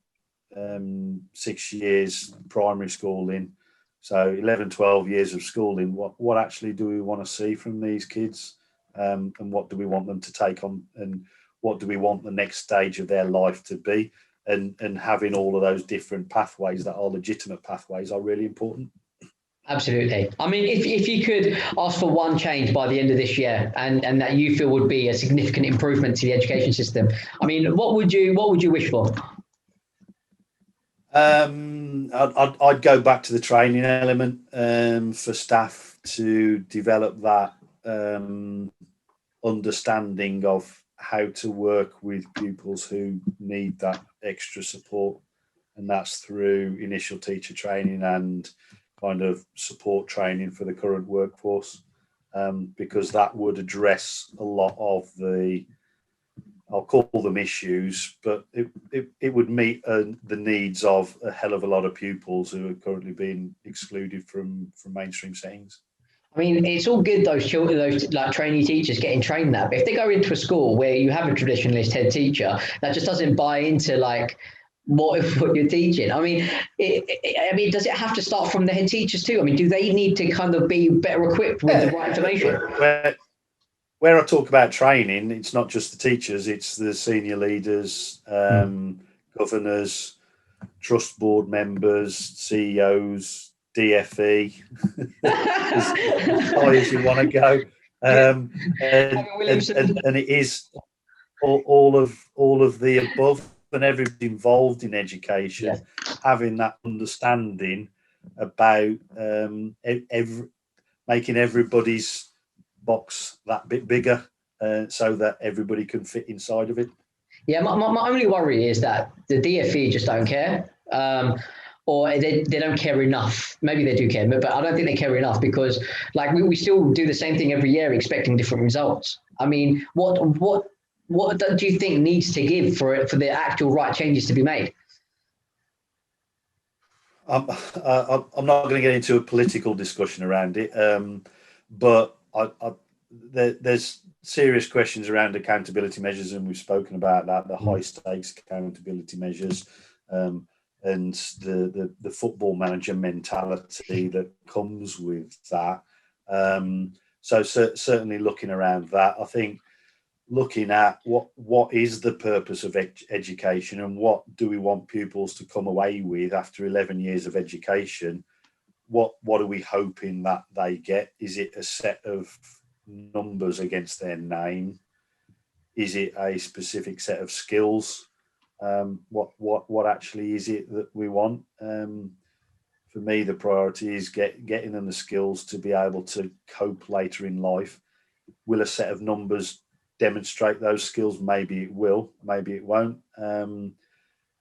6 years primary schooling, so 11, 12 years of schooling, what actually do we want to see from these kids, and what do we want them to take on, and what do we want the next stage of their life to be, and having all of those different pathways that are legitimate pathways are really important. Absolutely. I mean, if you could ask for one change by the end of this year, and that you feel would be a significant improvement to the education system, I mean, what would you wish for? I'd go back to the training element for staff to develop that understanding of how to work with pupils who need that extra support, and that's through initial teacher training and kind of support training for the current workforce, because that would address a lot of the, I'll call them issues, but it would meet the needs of a hell of a lot of pupils who are currently being excluded from mainstream settings. I mean, it's all good those children, those like trainee teachers getting trained that, but if they go into a school where you have a traditionalist head teacher that just doesn't buy into like what you're teaching, I mean, does it have to start from the head teachers too? I mean, do they need to kind of be better equipped with the right information? Where I talk about training, it's not just the teachers; it's the senior leaders, governors, trust board members, CEOs, DFE, as high as you want to go, and it is all of the above, and everybody involved in education having that understanding about making everybody's box that bit bigger, so that everybody can fit inside of it. Yeah, my only worry is that the DFE just don't care. Or they don't care enough. Maybe they do care, but I don't think they care enough, because like we still do the same thing every year expecting different results. I mean, what do you think needs to give for the actual right changes to be made? I'm not going to get into a political discussion around it, but there's serious questions around accountability measures, and we've spoken about that, the high stakes accountability measures, and the football manager mentality that comes with that. So certainly looking around that, I think looking at what is the purpose of education, and what do we want pupils to come away with after 11 years of education. What are we hoping that they get? Is it a set of numbers against their name? Is it a specific set of skills? What actually is it that we want? For me, the priority is getting them the skills to be able to cope later in life. Will a set of numbers demonstrate those skills? Maybe it will, maybe it won't.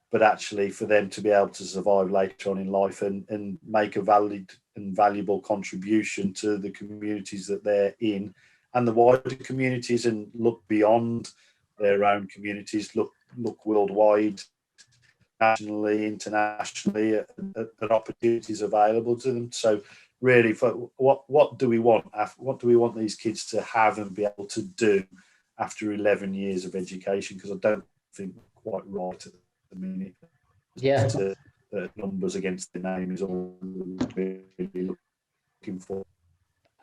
But actually, for them to be able to survive later on in life and make a valid and valuable contribution to the communities that they're in and the wider communities, and look beyond their own communities, look worldwide, nationally, internationally, at opportunities available to them. So really, for what do we want? What do we want these kids to have and be able to do after 11 years of education? Because I don't think we're quite right at the minute. Yeah. Numbers against the name is all we're really looking for.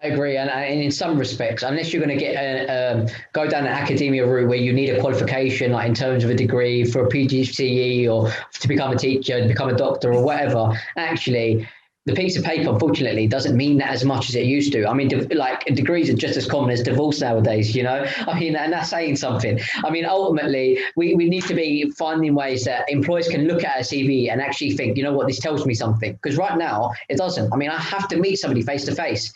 I agree, and in some respects, unless you're going to get go down an academia route where you need a qualification, like in terms of a degree for a PGCE or to become a teacher, become a doctor or whatever, actually, the piece of paper, unfortunately, doesn't mean that as much as it used to. I mean, like degrees are just as common as divorce nowadays, you know? I mean, and that's saying something. I mean, ultimately, we need to be finding ways that employers can look at a CV and actually think, you know what, this tells me something. Because right now, it doesn't. I mean, I have to meet somebody face to face.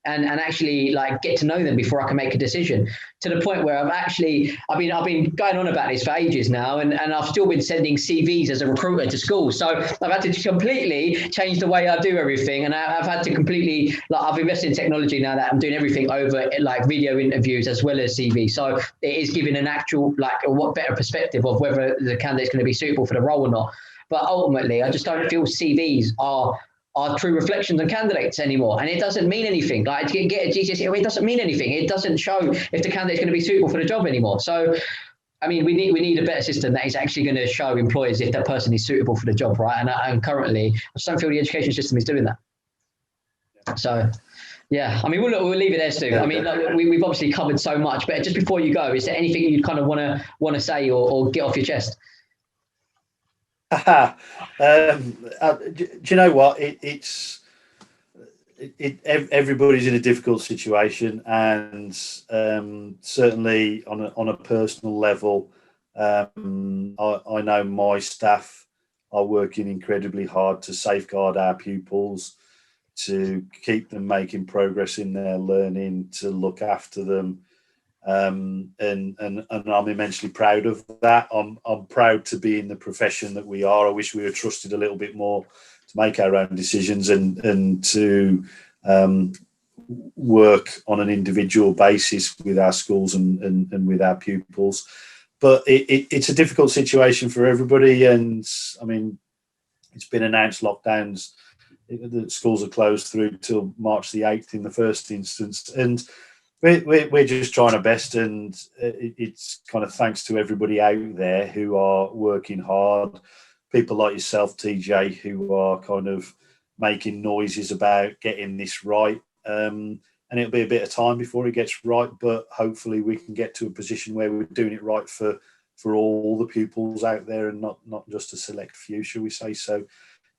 and actually like get to know them before I can make a decision, to the point where I've been going on about this for ages now, and I've still been sending CVs as a recruiter to schools. So I've had to completely change the way I do everything, and I've had to completely, like, I've invested in technology now that I'm doing everything over like video interviews as well as CV. So it is giving an actual, like, a what better perspective of whether the candidate's going to be suitable for the role or not. But ultimately, I just don't feel CVs are true reflections on candidates anymore, and it doesn't mean anything. Like, to get a GCSE, it doesn't mean anything. It doesn't show if the candidate's going to be suitable for the job anymore. So, I mean, we need a better system that is actually going to show employers if that person is suitable for the job, right? And currently, I just don't feel the education system is doing that. So, yeah, I mean, we'll leave it there, Stu. I mean, like, we've obviously covered so much, but just before you go, is there anything you'd kind of want to say or get off your chest? Do you know what? Everybody's in a difficult situation, and certainly on a personal level, I know my staff are working incredibly hard to safeguard our pupils, to keep them making progress in their learning, to look after them. And I'm immensely proud of that. I'm proud to be in the profession that we are. I wish we were trusted a little bit more to make our own decisions and to work on an individual basis with our schools and with our pupils. But it's a difficult situation for everybody. And I mean, it's been announced lockdowns. The schools are closed through till March the 8th in the first instance. And we're just trying our best, and it's kind of thanks to everybody out there who are working hard. People like yourself, TJ, who are kind of making noises about getting this right. And it'll be a bit of time before it gets right, but hopefully we can get to a position where we're doing it right for all the pupils out there, and not just a select few, shall we say. So,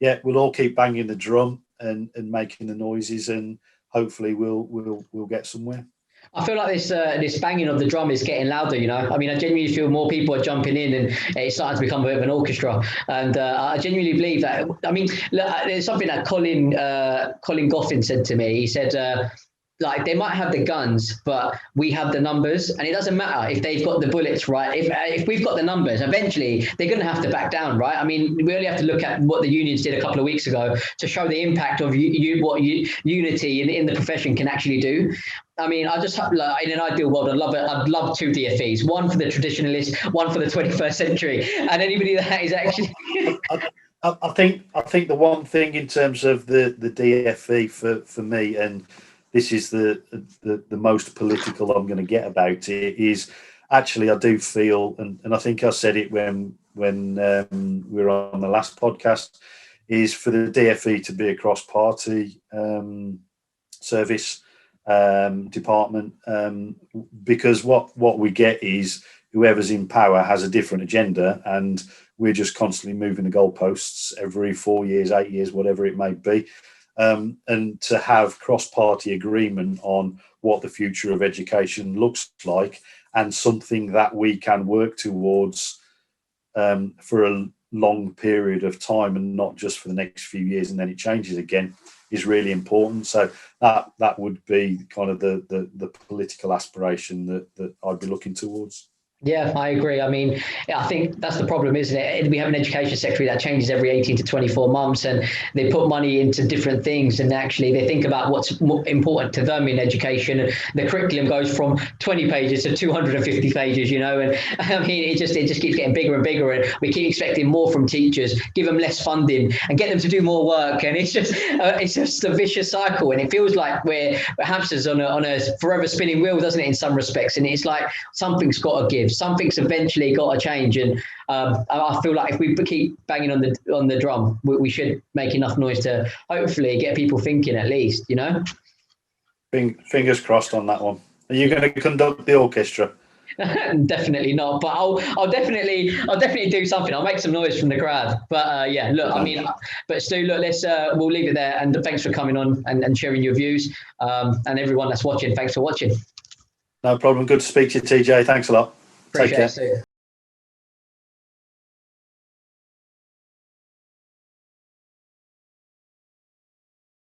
yeah, we'll all keep banging the drum and making the noises, and hopefully we'll get somewhere. I feel like this banging of the drum is getting louder, you know. I mean, I genuinely feel more people are jumping in, and it's starting to become a bit of an orchestra. And I genuinely believe that. I mean, look, there's something that Colin Goffin said to me. He said, like, they might have the guns, but we have the numbers, and it doesn't matter if they've got the bullets, right? If we've got the numbers, eventually they're going to have to back down, right? I mean, we only have to look at what the unions did a couple of weeks ago to show the impact of what unity in the profession can actually do. I mean, I just, like, in an ideal world, I'd love 2 DFEs, one for the traditionalists, one for the 21st century, and anybody that is actually. I think the one thing in terms of the DFE for me, and this is the most political I'm going to get about it, is actually I do feel, and I think I said it when we were on the last podcast, is for the DFE to be a cross-party service department, because what we get is whoever's in power has a different agenda, and we're just constantly moving the goalposts every 4 years, 8 years, whatever it may be. And to have cross-party agreement on what the future of education looks like, and something that we can work towards for a long period of time, and not just for the next few years and then it changes again, is really important. So that would be kind of the political aspiration that I'd be looking towards. Yeah, I agree. I mean, I think that's the problem, isn't it? We have an education secretary that changes every 18 to 24 months, and they put money into different things, and actually they think about what's important to them in education. And the curriculum goes from 20 pages to 250 pages, you know, and I mean, it just keeps getting bigger and bigger, and we keep expecting more from teachers, give them less funding and get them to do more work. And it's just a vicious cycle, and it feels like we're hamsters on a forever spinning wheel, doesn't it, in some respects? And it's like something's got to give. Something's eventually got to change, and I feel like if we keep banging on the drum, we should make enough noise to hopefully get people thinking, at least, you know. Fingers crossed on that one. Are you going to conduct the orchestra? Definitely not, but I'll definitely do something. I'll make some noise from the crowd. But yeah, look, I mean, but Stu, look, we'll leave it there. And thanks for coming on and sharing your views. And everyone that's watching, thanks for watching. No problem. Good to speak to you, TJ. Thanks a lot. Appreciate it, Stu.